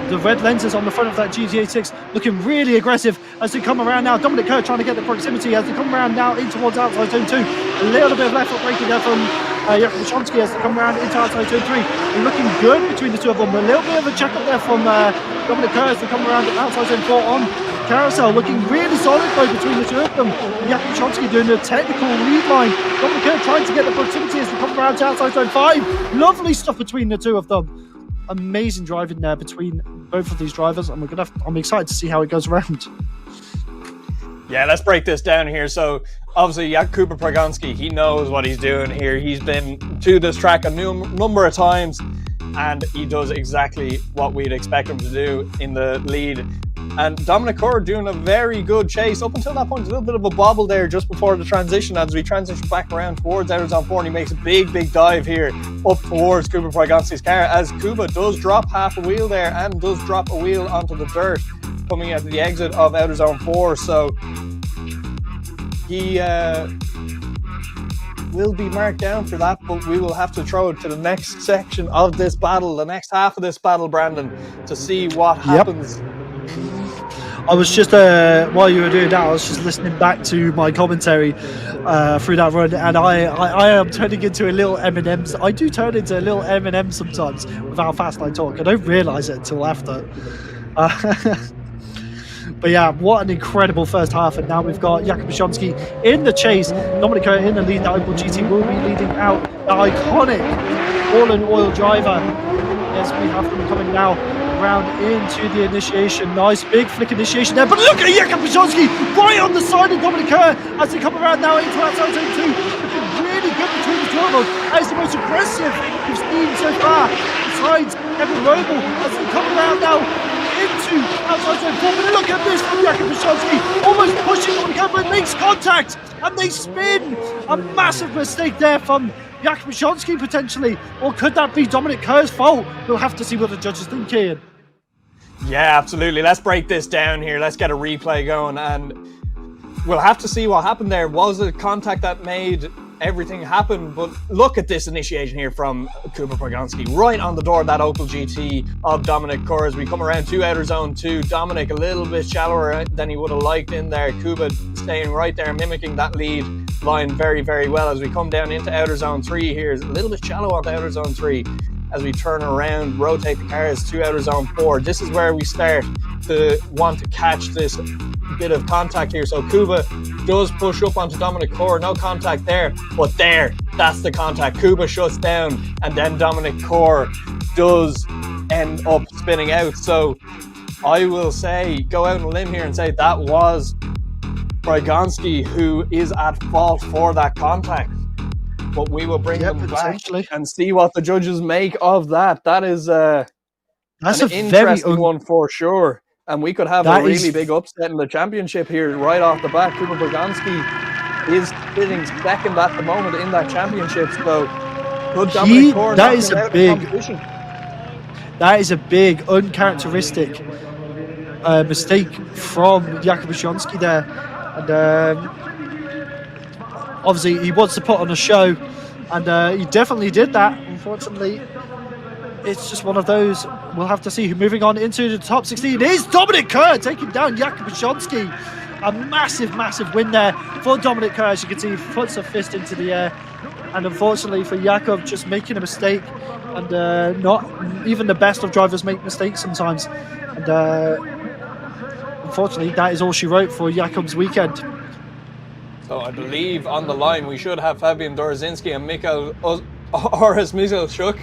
The red lenses on the front of that GT86 looking really aggressive as they come around now. Dominik Kerr trying to get the proximity as they come around now in towards outside zone 2. A little bit of left foot braking there from Jak Brzozowski as they come around into outside zone 3. And looking good between the two of them. A little bit of a check up there from Dominik Kerr as they come around outside zone 4 on carousel. Looking really solid though between the two of them. Jak Brzozowski doing the technical lead line. Dominik Kerr trying to get the proximity as they come around to outside zone 5. Lovely stuff between the two of them. Amazing driving there between both of these drivers, and I'm excited to see how it goes around. Yeah, let's break this down here. So obviously Jakub Brzozowski, he knows what he's doing here. He's been to this track a number of times, and he does exactly what we'd expect him to do in the lead. And Dominik Kerr doing a very good chase up until that point. A little bit of a bobble there just before the transition as we transition back around towards outer zone 4, and he makes a big dive here up towards Kuba Brzozowski's car, as Kuba does drop half a wheel there and does drop a wheel onto the dirt coming at the exit of outer zone 4. So he will be marked down for that, but we will have to throw it to the next section of this battle, the next half of this battle, Brandon, to see what happens. I was just, while you were doing that, I was just listening back to my commentary through that run, and I am turning into a little Eminem. I do turn into a little Eminem sometimes with how fast I talk. I don't realise it until after. But yeah, what an incredible first half, and now we've got Jak Brzozowski in the chase. Dominik Kerr in the lead. That Opel GT will be leading out. The iconic all-in-oil driver. Yes, we have them coming now round into the initiation. Nice big flick initiation there, but look at Jak Brzozowski right on the side of Dominik Kerr as they come around now into outside zone 2. Looking really good between the two of them. That is the most aggressive we've seen so far, besides Kevin Roble, as they come around now into outside zone 4. But look at this from Jak Brzozowski, almost pushing Dominik Kerr, but makes contact and they spin. A massive mistake there from Jak Brzozowski potentially, or could that be Dominik Kerr's fault? We'll have to see what the judges think, Ian. Yeah, absolutely. Let's break this down here. Let's get a replay going, and we'll have to see what happened there. Was it contact that made everything happen? But look at this initiation here from Kuba Brzozowski, right on the door of that Opel GT of Dominik Kerr as we come around to outer zone 2. Dominik a little bit shallower than he would have liked in there. Kuba staying right there, mimicking that lead line very well as we come down into outer zone 3 here. A little bit shallow on outer zone 3 as we turn around, rotate the cars to outer zone 4. This is where we start to want to catch this bit of contact here. So Kuba does push up onto Dominik Kerr, no contact there, but there, that's the contact. Kuba shuts down, and then Dominik Kerr does end up spinning out. So I will say, go out on a limb here and say that was Brzozowski who is at fault for that contact. But we will bring them back and see what the judges make of that. That is that's an interesting one for sure. And we could have a really big upset in the championship here right off the bat. Kuba Brzozowski is sitting second at the moment in that championship. So could Dominik Kerr that is a big uncharacteristic mistake from Jak Brzozowski there. And obviously he wants to put on a show, and he definitely did that. Unfortunately, it's just one of those. We'll have to see. Moving on into the top 16 is Dominik Kerr taking down Jak Brzozowski. A massive win there for Dominik Kerr. As you can see, he puts a fist into the air, and unfortunately for Jakub, just making a mistake. And not even the best of drivers make mistakes sometimes. And unfortunately, that is all she wrote for Jakub's weekend. So I believe on the line we should have Fabian Dorzinski and Mikhail Oris Mizalchuk.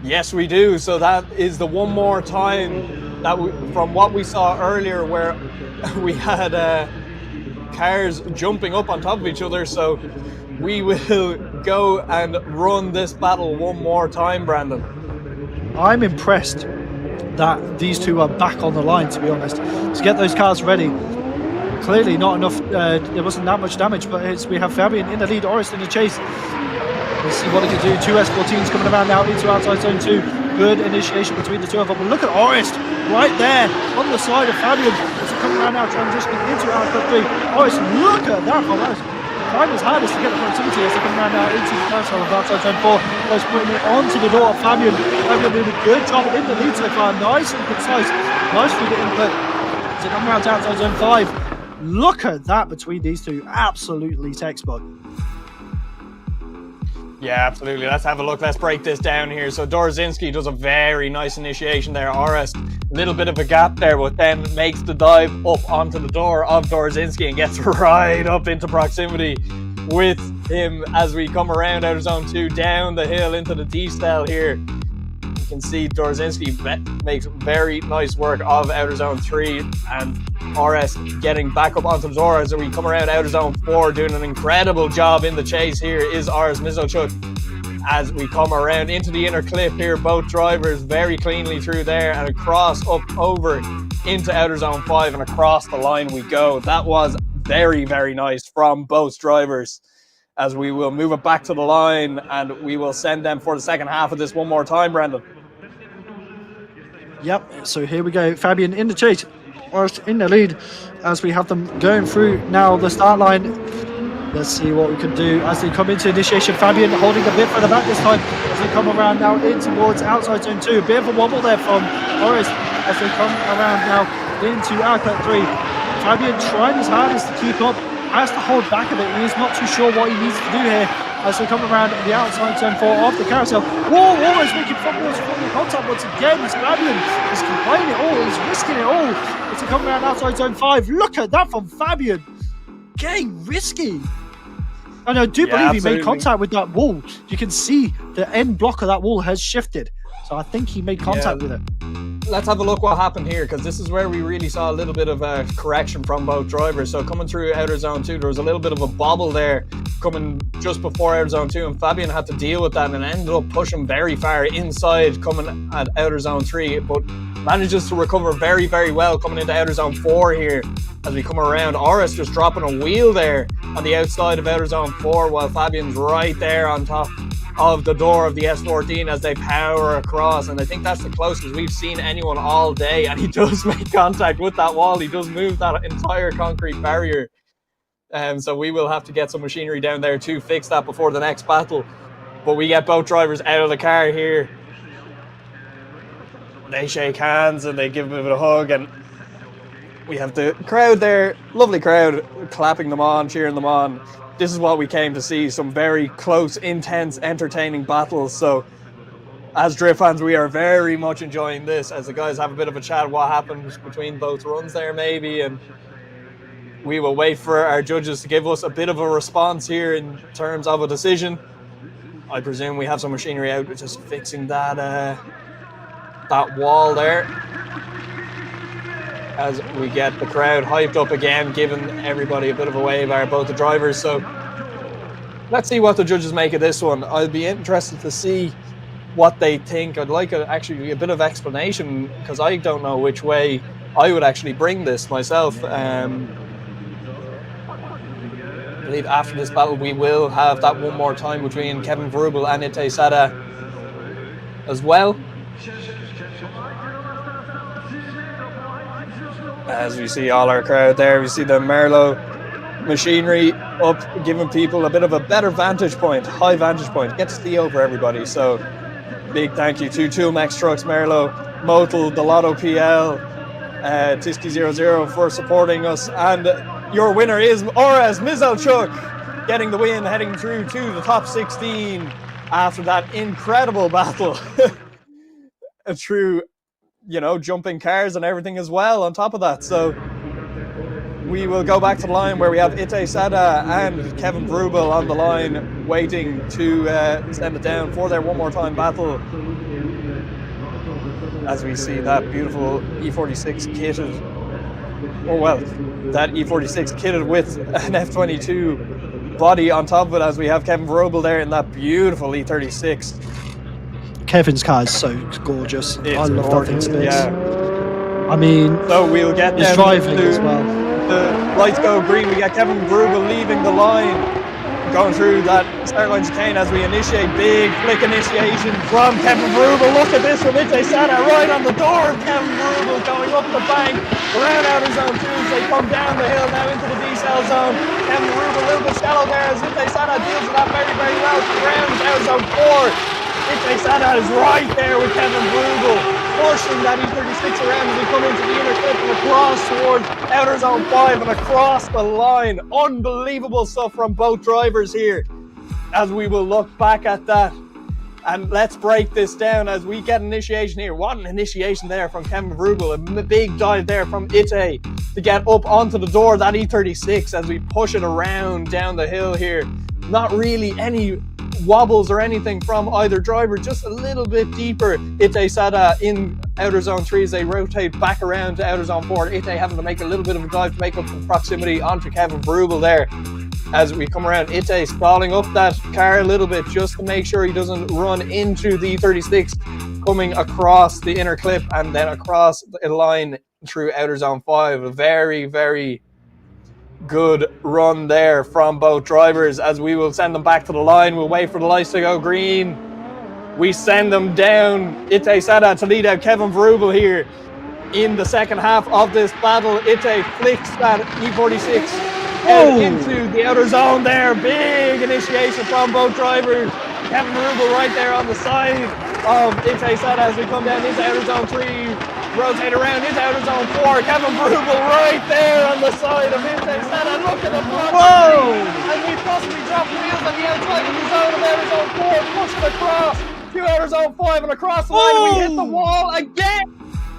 Yes, we do. So that is the one more time that from what we saw earlier, where we had cars jumping up on top of each other. So we will go and run this battle one more time, Brandon. I'm impressed that these two are back on the line, to be honest, to get those cars ready. Clearly not enough, there wasn't that much damage, but we have Fabian in the lead, Oris in the chase. Let's see what he can do. Two S14s coming around now into outside zone 2. Good initiation between the two of them. But look at Oris right there on the side of Fabian as he comes around now, transitioning into outcut 3. Oris, look at that from Oris. Trying his hardest to get the proximity as they come around now into the carousel of outside zone 4. Oris putting it onto the door of Fabian. Fabian doing a good job in the lead so far. Nice and concise. Nice through the input. As they come around to outside zone 5. Look at that between these two. Absolutely textbook. Yeah, absolutely. Let's have a look. Let's break this down here. So Dorzinski does a very nice initiation there. Oris, a little bit of a gap there, but then makes the dive up onto the door of Dorzinski and gets right up into proximity with him as we come around out of zone 2, down the hill into the D-style here. You can see Dorzinski makes very nice work of outer zone 3, and RS getting back up onto the door as we come around outer zone 4, doing an incredible job in the chase here is RS Mizalchuk. As we come around into the inner clip here, both drivers very cleanly through there and across up over into outer zone 5 and across the line we go. That was very, very nice from both drivers. As we will move it back to the line and we will send them for the second half of this one more time, Brandon. Yep, so here we go. Fabian in the chase, Oris in the lead as we have them going through now the start line. Let's see what we can do as they come into initiation. Fabian holding a bit further back this time as they come around now in towards outside zone 2. A bit of a wobble there from Oris as they come around now into outlet 3. Fabian trying his hardest to keep up, has to hold back a bit. He is not too sure what he needs to do here as they come around the outside zone 4 of the carousel. Whoa, almost making front wheels from the contact once again. It's Fabian. He's complying it all. He's risking it all as they come around outside zone 5. Look at that from Fabian. Getting risky. And I do believe he made contact with that wall. You can see the end block of that wall has shifted. So I think he made contact with it. Let's have a look what happened here, because this is where we really saw a little bit of a correction from both drivers. So coming through outer zone 2, there was a little bit of a bobble there coming just before outer zone 2, and Fabian had to deal with that and ended up pushing very far inside coming at outer zone 3, but manages to recover very, very well coming into outer zone 4 here as we come around. Oris just dropping a wheel there on the outside of outer zone 4 while Fabian's right there on top of the door of the S14 as they power across, and I think that's the closest we've seen anyone all day, and he does make contact with that wall. He does move that entire concrete barrier, so we will have to get some machinery down there to fix that before the next battle. But we get both drivers out of the car here, they shake hands and they give a bit of a hug, and we have the crowd there, lovely crowd, clapping them on, cheering them on. This is what we came to see, some very close, intense, entertaining battles. So as Drift fans, we are very much enjoying this as the guys have a bit of a chat what happened between both runs there maybe, and we will wait for our judges to give us a bit of a response here in terms of a decision. I presume we have some machinery out just fixing that that wall there as we get the crowd hyped up again, giving everybody a bit of a wave, both the drivers. So let's see what the judges make of this one. I'll be interested to see what they think. I'd like actually a bit of explanation because I don't know which way I would actually bring this myself. I believe after this battle we will have that one more time between Kevin Vrubel and Ite Sada as well. As we see all our crowd there, we see the Merlot machinery up, giving people a bit of a better vantage point, high vantage point, get to see over everybody. So big thank you to Toolmax Trucks, Merlot, Motul, Delotto PL, Tiski 00 for supporting us. And your winner is Oris Mizalchuk, getting the win, heading through to the top 16 after that incredible battle through, you know, jumping cars and everything as well on top of that. So we will go back to the line where we have Ite Sada and Kevin Vrubel on the line waiting to send it down for their one more time battle. As we see that beautiful E46 kitted, oh well, that E46 kitted with an F22 body on top of it, as we have Kevin Vrubel there in that beautiful E36. Kevin's car is so gorgeous. I love that thing space. Yeah. I mean, so we'll get his driving as well. The lights go green. We get Kevin Vrubel leaving the line, going through that start line chicane as we initiate. Big flick initiation from Kevin Vrubel. Look at this from Ite Sada right on the door of Kevin Vrubel, going up the bank, around outer zone 2 as they come down the hill now into the D-cell zone. Kevin Vrubel a little bit shallow there as Ite Sada deals with that very, very well. Rounds outer zone 4. Ite Sada is right there with Kevin Vrubel, pushing that E36 around as we come into the inner clip and across towards outer zone 5 and across the line. Unbelievable stuff from both drivers here as we will look back at that. And let's break this down as we get initiation here. What an initiation there from Kevin Vrubel. A big dive there from Ite to get up onto the door of that E36 as we push it around down the hill here. Not really any wobbles or anything from either driver, just a little bit deeper. Ite Sada in outer zone 3 as they rotate back around to outer zone 4. Ite having to make a little bit of a dive to make up the proximity onto Kevin Vrubel there. As we come around, Ite spalling up that car a little bit just to make sure he doesn't run into the 36 coming across the inner clip and then across the line through outer zone 5. A very, very good run there from both drivers as we will send them back to the line. We'll wait for the lights to go green. We send them down. Ite Sada to lead out Kevin Vrubel here in the second half of this battle. Ite flicks that E46 out into the outer zone there. Big initiation from both drivers. Kevin Vrubel right there on the side of Ite Sada as we come down into outer zone 3. Rotate around into outer zone 4. Kevin Vrubel right there on the side of Ite Sada. Look at the front. Whoa! And we possibly drop wheels on the outside of the zone of outer zone 4. Push it across to outer zone 5 and across the line. And we hit the wall again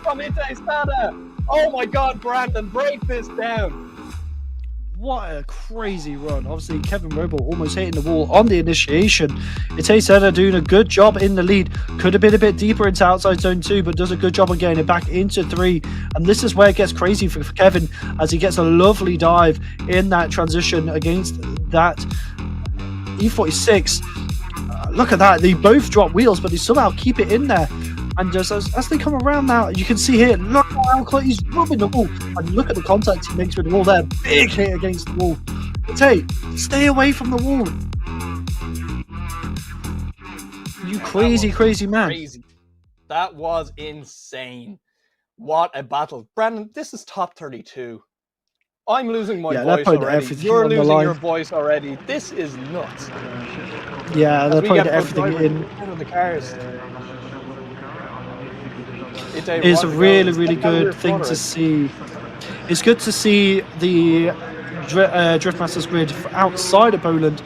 from Ite Sada. Oh my God, Brandon, break this down. What a crazy run. Obviously, Kevin Vrubel almost hitting the wall on the initiation. Ite Sada doing a good job in the lead. Could have been a bit deeper into outside zone 2, but does a good job on getting it back into 3. And this is where it gets crazy for Kevin as he gets a lovely dive in that transition against that E46. Look at that. They both drop wheels, but they somehow keep it in there. And just as they come around now, you can see here, look how close he's rubbing the wall. And look at the contact he makes with the wall there. Big hit against the wall. Ite, stay away from the wall. You crazy, crazy man. Crazy. That was insane. What a battle. Brandon, this is top 32. I'm losing my voice already. You're losing your voice already. This is nuts. Yeah, they're putting everything in. Out of the cars. It's a really, really good thing to see. It's good to see the Driftmasters grid outside of Poland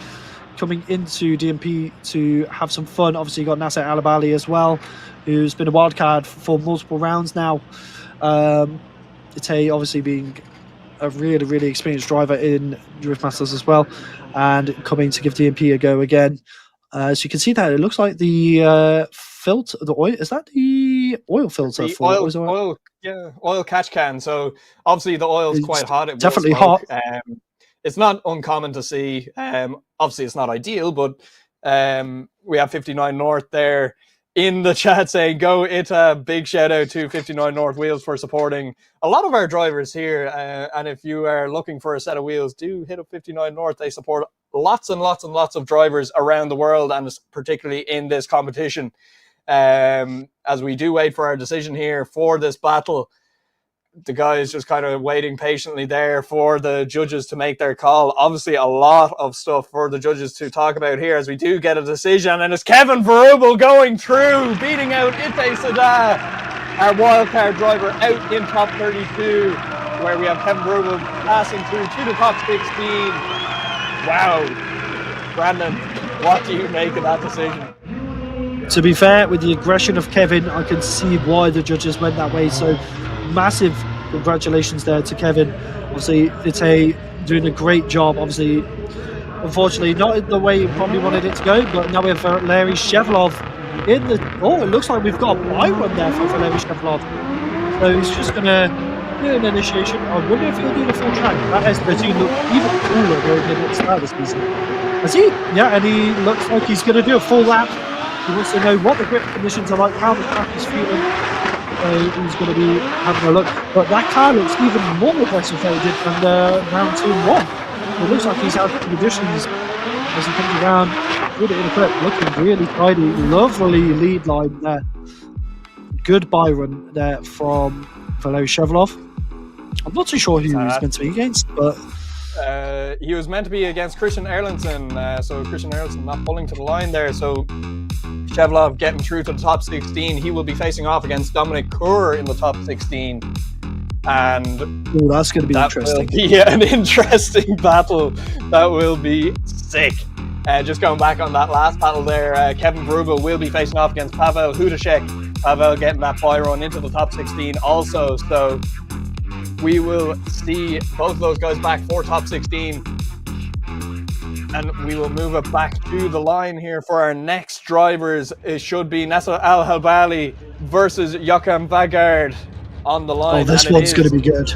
coming into DMP to have some fun. Obviously, you got Nasser Alabali as well, who's been a wildcard for multiple rounds now. Ite obviously being a really, really experienced driver in Driftmasters as well, and coming to give DMP a go again. So you can see that it looks like the filter, the oil, is that the oil filter? The oil catch can. So obviously the oil is quite hot. It definitely hot. It's not uncommon to see. Obviously it's not ideal, but we have 59 North there in the chat saying go Ita. Big shout out to 59 North Wheels for supporting a lot of our drivers here. And if you are looking for a set of wheels, do hit up 59 North. They support lots and lots and lots of drivers around the world, and particularly in this competition. As we do wait for our decision here for this battle, the guys just kind of waiting patiently there for the judges to make their call. Obviously a lot of stuff for the judges to talk about here as we do get a decision, and it's Kevin Vrubel going through, beating out Ite Sada, our wildcard driver, out in top 32, where we have Kevin Vrubel passing through to the top 16. Wow. Brandon, what do you make of that decision? To be fair, with the aggression of Kevin, I can see why the judges went that way. So massive congratulations there to Kevin. Obviously, it's doing a great job. Obviously, unfortunately, not in the way you probably wanted it to go, but now we have Valery Shevlov in the... Oh, it looks like we've got a bye-run there for Valery Shevlov. So he's just going to do an initiation. I wonder if he'll do the full track. That S13 look even cooler going than at the start of the season. Has he? Yeah, and he looks like he's going to do a full lap. He wants to know what the grip conditions are like, how the track is feeling. He's going to be having a look. But that car looks even more aggressive than it did from round 2 and 1. It looks like he's had conditions as he comes around. Good in the clip, looking really tidy. Lovely lead line there. Good bye run there from Valery Shevlov. I'm not too sure who he's meant to be against, but... he was meant to be against Christian Erlandson, so Christian Erlandson not pulling to the line there, so Shevlov getting through to the top 16. He will be facing off against Dominic Kur in the top 16. And that's going to be interesting. Yeah, an interesting battle. That will be sick. Just going back on that last battle there, Kevin Brugel will be facing off against Pavel Hudashek. Pavel getting that bye run into the top 16 also, so we will see both of those guys back for top 16. And we will move it back to the line here for our next drivers. It should be Nasser Al-Halbali versus Joachim Vagard on the line. Oh, this one's going to be good.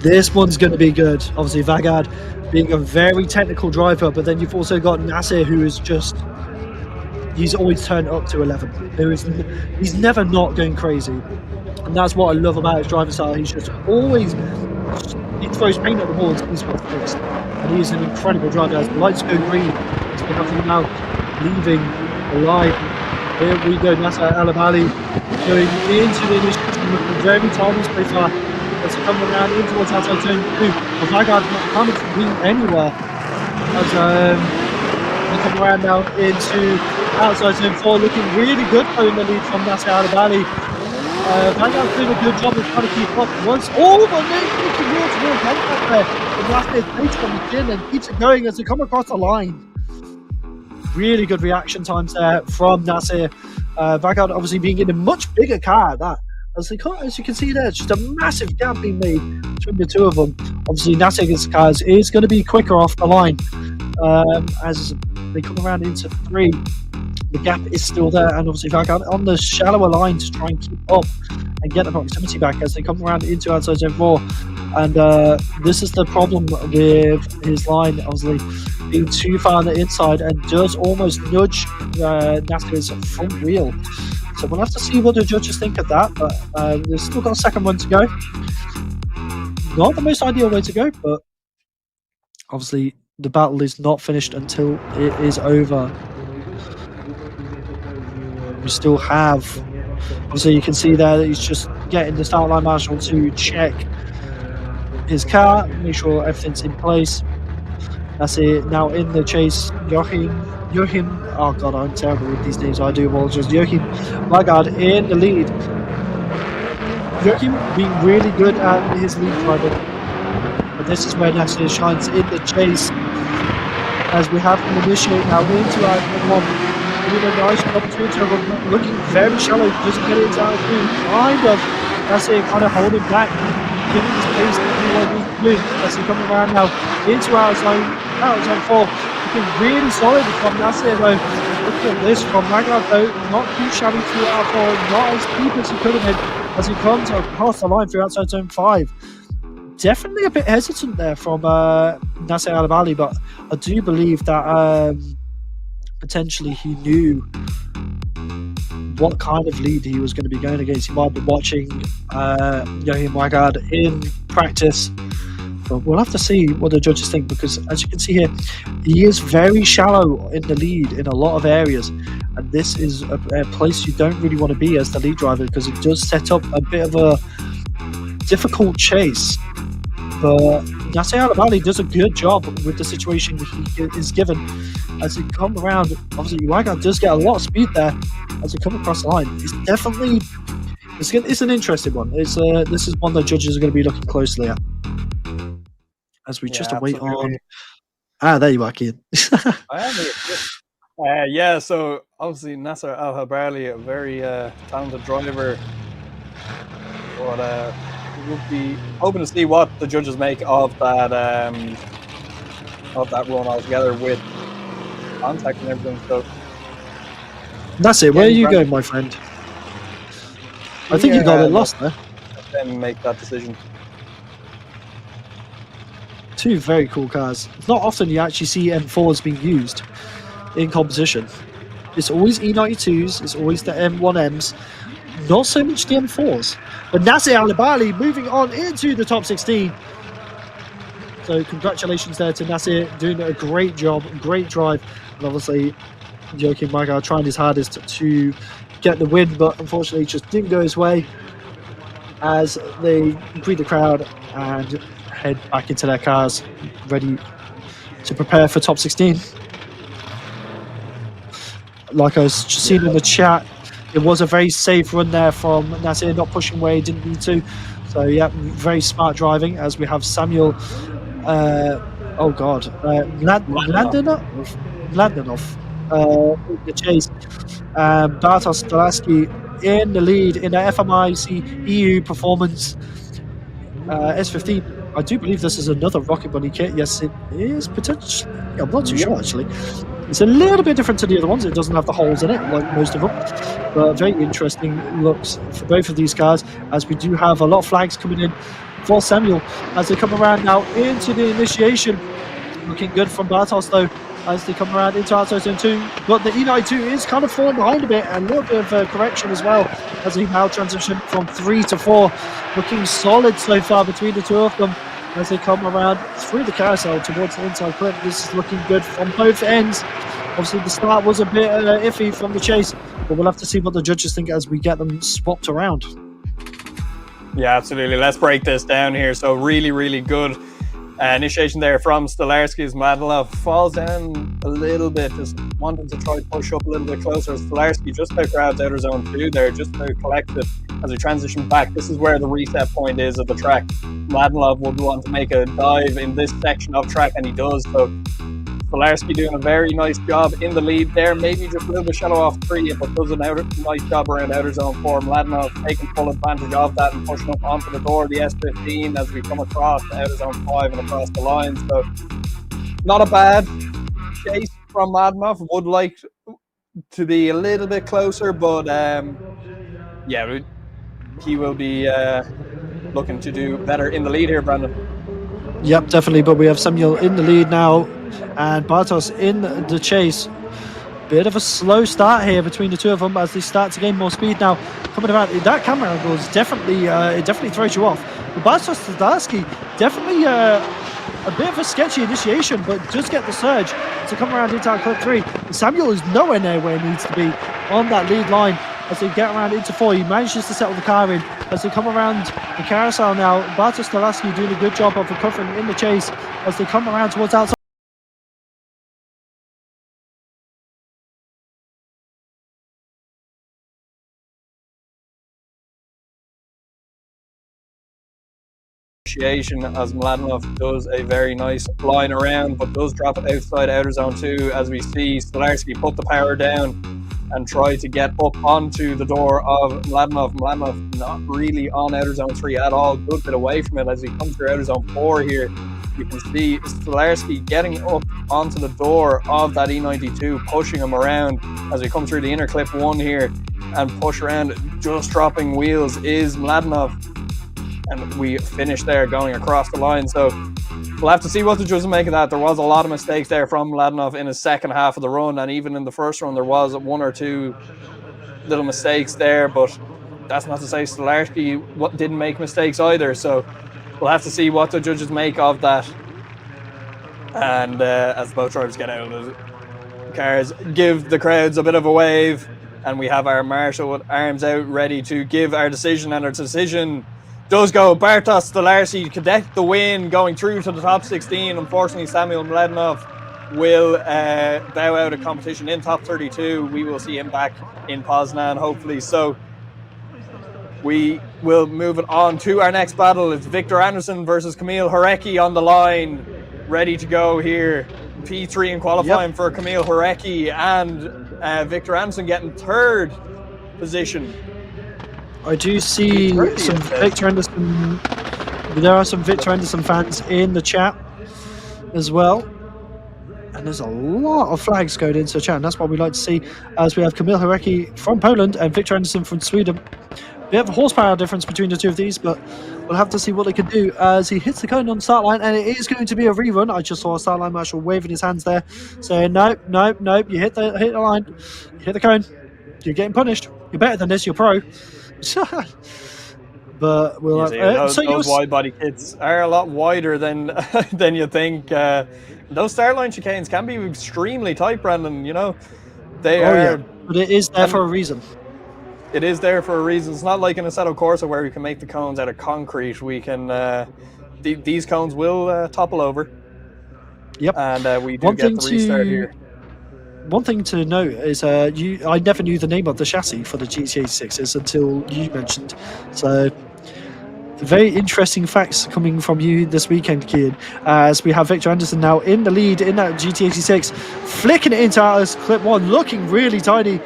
This one's going to be good. Obviously, Vagard being a very technical driver, but then you've also got Nasser, who is just... He's always turned up to 11. He's never not going crazy. And that's what I love about his driving style. He's just always... He throws paint at the wall and he's got fixed. And he's an incredible driver. As the lights go green, it's becoming now leaving the line. Here we go, Nasser Al-Halbali going into the initiation, looking very tidy so far. As he comes around in towards outside zone 2. But Vagard not coming from being anywhere. As they come around now into outside zone 4, looking really good in the lead from Nasser Al-Halbali. Vagard's doing a good job of trying to keep up. Once all the names towards real contact there. The last is based on the chin and keeps it going as they come across the line. Really good reaction times there from Nasser. Vagard obviously being in a much bigger car. That as you can see there, just a massive gap being made between the two of them. Obviously, Nasser's car is going to be quicker off the line as they come around into 3. The gap is still there, and obviously Vagard on the shallower line to try and keep up and get the proximity back as they come around into outside zone 4. And this is the problem with his line, obviously being too far on the inside and does almost nudge Nasser's front wheel. So we'll have to see what the judges think of that, but they've still got a second one to go. Not the most ideal way to go, but obviously the battle is not finished until it is over. We still have, obviously you can see there that he's just getting the start line marshal to check his car, make sure everything's in place. That's it. Now in the chase, Joachim, oh god, I'm terrible with these names, I do apologize. Joachim Vagard in the lead. Joachim being really good at his lead driving. But this is where Nasser shines in the chase. As we have him initiate now into our one. Doing a nice opportunity of looking very shallow, doesn't get it out kind of. That's it, kind of holding back, giving his pace to do what he's doing as he comes around now into our zone 4. Looking really solid from Nasser though. Look at this from Vagard though, not too shabby through our 4, not as deep as he could have been as he comes across the line through outside zone 5. Definitely a bit hesitant there from Nasser Al-Halbali, but I do believe that potentially he knew what kind of lead he was going to be going against. He might be watching Joachim Vagard in practice, but we'll have to see what the judges think, because as you can see here, he is very shallow in the lead in a lot of areas, and this is a place you don't really want to be as the lead driver, because it does set up a bit of a difficult chase. But Nasser Al-Halbali does a good job with the situation he is given. As he comes around, obviously Vagard does get a lot of speed there as he comes across the line. It's definitely, it's an interesting one. This is one the judges are going to be looking closely at. As we just await on... there you are, Kian. Yeah, so obviously Nasser Al-Halbali, a very talented driver. But we'll be hoping to see what the judges make of that run altogether with contact and everything. So That's it. Where are you going, my friend? I think you got it lost there. Then make that decision. Two very cool cars. It's not often you actually see M4s being used in competition. It's always E92s, it's always the M1Ms, not so much the M4s. But Nasir Alibali moving on into the top 16. So congratulations there to Nasir, doing a great job, great drive. And obviously, Joachim Magar trying his hardest to get the win, but unfortunately it just didn't go his way as they greet the crowd and head back into their cars, ready to prepare for top 16. Like I was just seeing in the chat, it was a very safe run there from Nasir, not pushing away, didn't need to. So yeah, very smart driving as we have Samuel, Landonov in the chase. Bartosz Stolarski in the lead in the FMIC EU Performance S15. I do believe this is another Rocket Bunny kit. Yes, it is potentially. I'm not too sure actually. It's a little bit different to the other ones. It doesn't have the holes in it like most of them. But very interesting looks for both of these cars, as we do have a lot of flags coming in for Samuel as they come around now into the initiation. Looking good from Bartos though as they come around into Auto Zone 2. But the E92 is kind of falling behind a bit, and a little bit of correction as well as they now transition from 3 to 4. Looking solid so far between the two of them as they come around through the carousel towards the inside clip. This is looking good from both ends. Obviously the start was a bit iffy from the chase, but we'll have to see what the judges think as we get them swapped around. Yeah, absolutely. Let's break this down here. So really, really good initiation there from Stolarski's. Madlov falls down a little bit, just wanting to try to push up a little bit closer. Stolarski just about grabs outer zone 2 there, just about collected as we transition back. This is where the reset point is of the track. Mladinov would want to make a dive in this section of track, and he does. So Stolarski doing a very nice job in the lead there, maybe just a little bit shallow off 3, but does a nice job around outer zone 4. Mladinov taking full advantage of that and pushing up onto the door of the S15 as we come across the outer zone 5 and across the line. So not a bad chase from Mladinov. Would like to be a little bit closer, but yeah, he will be looking to do better in the lead here, Brandon. Yep, definitely. But we have Samuel in the lead now and Bartos in the chase. Bit of a slow start here between the two of them as they start to gain more speed now. Coming around, that camera angle is definitely, it definitely throws you off. But Bartos Stolarski, definitely a bit of a sketchy initiation, but does get the surge to come around into our clip 3. Samuel is nowhere near where he needs to be on that lead line as they get around into 4. He manages to settle the car in as they come around the carousel now. Bartosz Stolarski doing a good job of recovering in the chase as they come around towards outside. As Mladinov does a very nice line around, but does drop it outside outer zone 2 as we see Stolarski put the power down and try to get up onto the door of Mladinov. Mladinov not really on outer zone 3 at all, good bit away from it as he comes through outer zone 4 here. You can see Stolarski getting up onto the door of that E92, pushing him around as we come through the inner clip 1 here and push around. Just dropping wheels is Mladinov. And we finish there going across the line. So we'll have to see what the judges make of that. There was a lot of mistakes there from Mladinov in his second half of the run, and even in the first run there was 1 or 2 little mistakes there, but that's not to say Stolarski didn't make mistakes either. So we'll have to see what the judges make of that. And as both drivers get out of the cars, give the crowds a bit of a wave, and we have our marshal with arms out ready to give our decision, and our decision does go Bartosz Stolarski to get the win, going through to the top 16. Unfortunately, Samuel Mladinov will bow out of competition in top 32. We will see him back in Poznan, hopefully. So we will move it on to our next battle. It's Victor Anderson versus Kamil Horecki on the line, ready to go here. P3 in qualifying for Kamil Horecki, and Victor Anderson getting 3rd position. I do see Pretty some intense. Victor Anderson. There are some Victor Anderson fans in the chat as well. And there's a lot of flags going into the chat, and that's what we like to see, as we have Kamil Harecki from Poland and Victor Anderson from Sweden. We have a horsepower difference between the two of these, but we'll have to see what they can do as he hits the cone on the start line, and it is going to be a rerun. I just saw a start line marshal waving his hands there, saying, nope, nope, nope, you hit the line, you hit the cone, you're getting punished. You're better than this, you're pro. But we'll have, those wide body kits are a lot wider than than you think. Those start line chicanes can be extremely tight, Brandon. You know, they are. Yeah. But it is there for a reason. It is there for a reason. It's not like in Assetto Corsa where we can make the cones out of concrete. We can. These cones will topple over. Yep. And we do get the restart here. One thing to note is I never knew the name of the chassis for the GT86s until you mentioned. So very interesting facts coming from you this weekend, Kian, as we have Victor Anderson now in the lead in that GT86, flicking it into as clip 1, looking really tiny,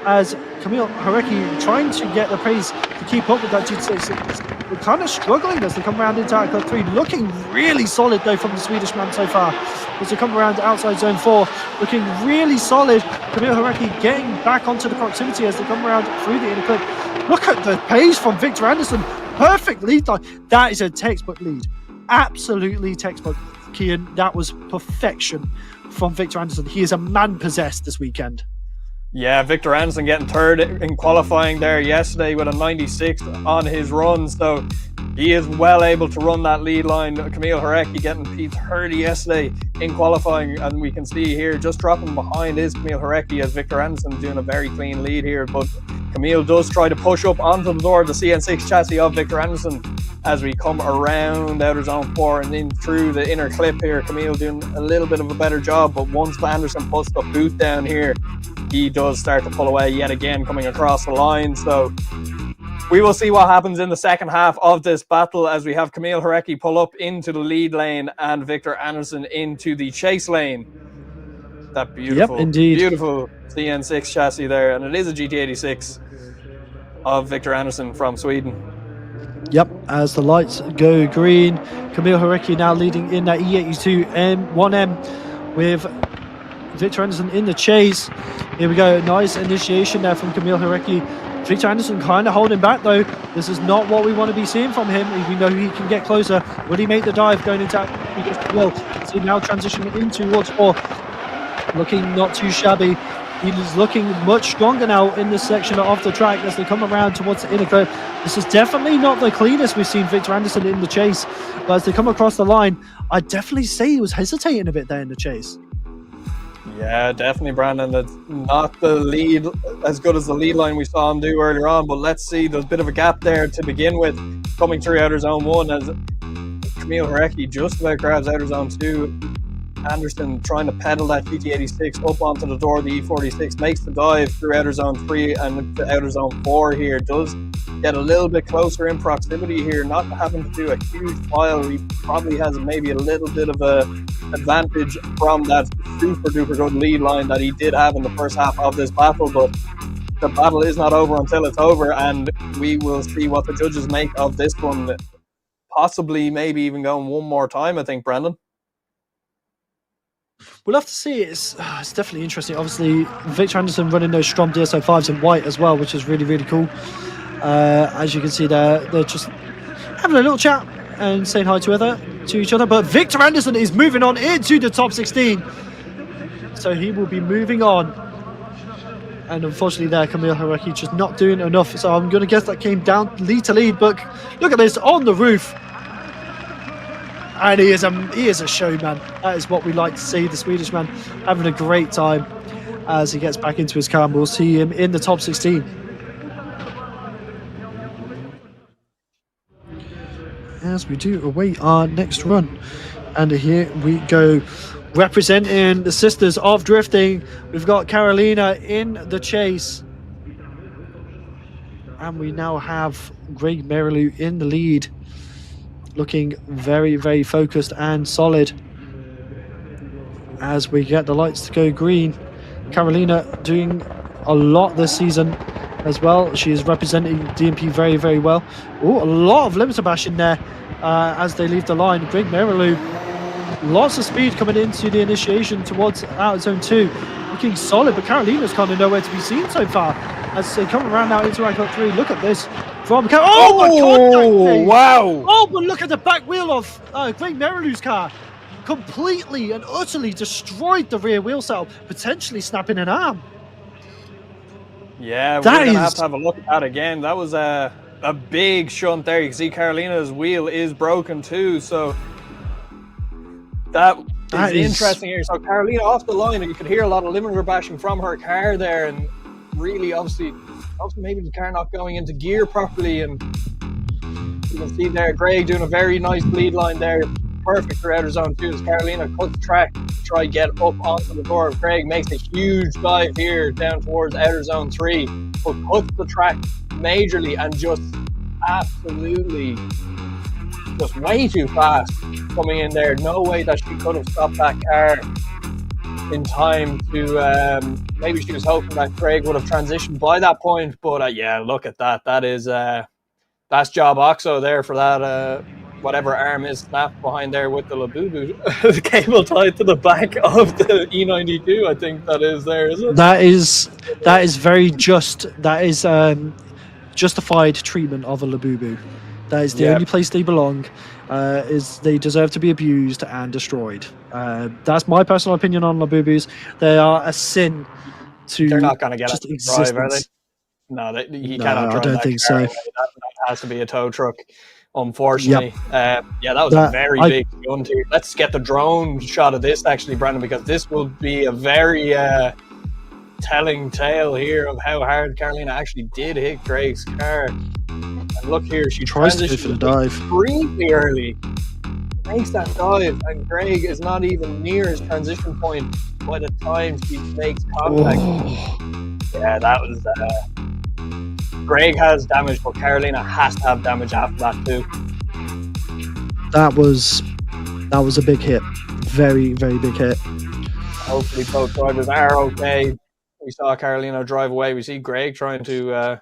as Kamil Harecki trying to get the pace to keep up with that GT86. We're kind of struggling as they come around into clip 3, looking really solid though from the Swedish man so far. As they come around outside zone 4, looking really solid. Kamil Harecki getting back onto the proximity as they come around through the inner clip. Look at the pace from Victor Anderson. Perfect lead line. That is a textbook lead. Absolutely textbook. Kian, that was perfection from Victor Anderson. He is a man possessed this weekend. Yeah, Victor Anderson getting third in qualifying there yesterday with a 96 on his run, so he is well able to run that lead line. Kamil Harecki getting P30 yesterday in qualifying, and we can see here just dropping behind is Kamil Harecki as Victor Anderson doing a very clean lead here, but Kamil does try to push up onto the door of the CN6 chassis of Victor Anderson as we come around outer zone 4 and in through the inner clip here. Kamil doing a little bit of a better job, but once Anderson puts the boot down here, he does start to pull away yet again coming across the line. So we will see what happens in the second half of this battle as we have Kamil Harecki pull up into the lead lane and Victor Anderson into the chase lane. That beautiful, beautiful CN6 chassis there, and it is a GT86 of Victor Anderson from Sweden. Yep, as the lights go green, Kamil Harecki now leading in that E82 M1M with Victor Anderson in the chase. Here we go, nice initiation there from Kamil Harecki. Victor Anderson kind of holding back though. This is not what we want to be seeing from him. We know he can get closer. Will he make the dive going into that? Well, so now transitioning in towards 4. Looking not too shabby. He's looking much stronger now in this section of the track as they come around towards the inner clip. This is definitely not the cleanest we've seen Victor Anderson in the chase. But as they come across the line, I'd definitely say he was hesitating a bit there in the chase. Yeah, definitely, Brandon. That's not the lead as good as the lead line we saw him do earlier on, but let's see, there's a bit of a gap there to begin with coming through outer zone 1 as Kamil Harecki just about grabs outer zone 2. Anderson trying to pedal that GT86 up onto the door of the E46, makes the dive through outer zone 3 and to outer zone 4 here, does get a little bit closer in proximity here, not having to do a huge file. He probably has maybe a little bit of a advantage from that super duper good lead line that he did have in the first half of this battle, but the battle is not over until it's over, and we will see what the judges make of this one, possibly maybe even going one more time, I think, Brandon. We'll have to see. It's definitely interesting. Obviously, Victor Anderson running those Strom DSO5s in white as well, which is really, really cool. As you can see there, they're just having a little chat and saying hi to each other. But Victor Anderson is moving on into the top 16. So he will be moving on. And unfortunately there, Kamil Harecki just not doing enough. So I'm going to guess that came down lead to lead. But look at this on the roof. And he is a showman. That is what we like to see. The Swedish man having a great time as he gets back into his car. And we'll see him in the top 16. As we do await our next run. And here we go. Representing the Sisters of Drifting, we've got Carolina in the chase. And we now have Greg Merilu in the lead. Looking very, very focused and solid as we get the lights to go green. Carolina doing a lot this season as well. She is representing DMP very, very well. Oh, a lot of limiter bashing there as they leave the line. Greg Merrilew, lots of speed coming into the initiation towards out of zone 2. Looking solid, but Carolina's kind of nowhere to be seen so far. As they come around now into rank up 3, look at this. From oh my god! Wow! Oh, but look at the back wheel of Greg Merilew's car. Completely and utterly destroyed the rear wheel cell, potentially snapping an arm. Yeah, we're That going to is- have a look at that again. That was a big shunt there. You can see Carolina's wheel is broken too, so that is interesting here. So Carolina off the line, and you could hear a lot of limiter bashing from her car there, and really obviously maybe the car not going into gear properly, and you can see there Greg doing a very nice lead line there. Perfect for outer zone 2 as Carolina cuts the track to try get up onto the door. Craig makes a huge dive here down towards outer zone 3, but cuts the track majorly and just absolutely just way too fast coming in there. No way that she could have stopped that car in time to maybe she was hoping that Craig would have transitioned by that point, but yeah, look at that. That is that's job Oxo there for that whatever arm is snapped behind there with the Labubu the cable tied to the back of the E92. I think that is there, is it? That is very just. That is justified treatment of a Labubu. That is the only place they belong. Is they deserve to be abused and destroyed. That's my personal opinion on Labubus. They are a sin to They're not going to get just it to drive, are they? existence. No, he No, cannot I drive don't that think car so. away. That has to be a tow truck, unfortunately. Yeah, that was a very big stunt here. Let's get the drone shot of this, actually, Brandon, because this will be a very telling tale here of how hard Carolina actually did hit Greg's car. And look here, she Tries to go for the dive. extremely early. Makes that dive, and Greg is not even near his transition point by the time she makes contact. Oh. Yeah, that was Greg has damage, but Carolina has to have damage after that too. That was a big hit. Very, very big hit. Hopefully both drivers are okay. We saw Carolina drive away. We see Greg trying to I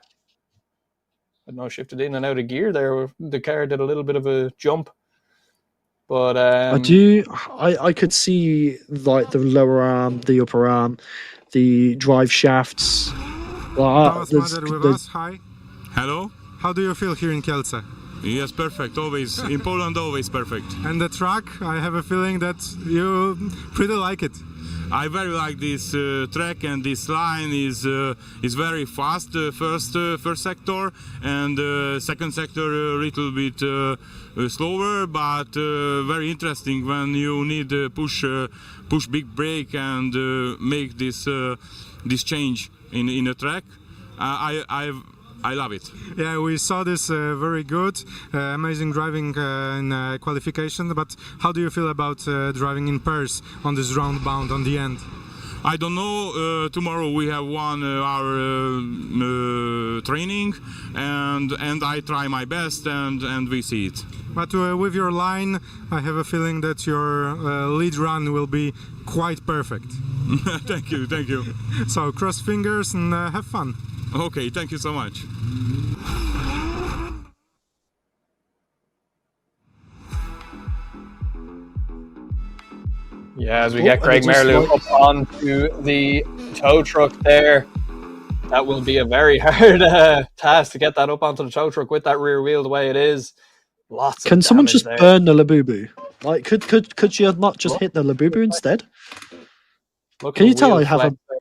don't know, shifted in and out of gear there. The car did a little bit of a jump. But I could see like the lower arm, the upper arm, the drive shafts. Thomas Mader with us. Hi. Hello? How do you feel here in Kielce? Yes, perfect. Always. In Poland, always perfect. And the track, I have a feeling that you pretty like it. I very like this track, and this line is very fast. First sector, and second sector a little bit slower, but very interesting when you need push big brake and make this change in the track. I love it. Yeah, we saw this very good, amazing driving in qualification, but how do you feel about driving in pairs on this round bound on the end? I don't know. Tomorrow we have 1 hour training, and I try my best, and we see it. But with your line, I have a feeling that your lead run will be quite perfect. Thank you. So cross fingers and have fun. Okay, thank you so much. yeah, as we get Greg Merlew up onto the tow truck there, that will be a very hard task to get that up onto the tow truck with that rear wheel the way it is. Lots of Can someone damage just there. burn the Labubu? Like, could you not just hit the Labubu instead? Look Can at you the tell wheel I have a flex there.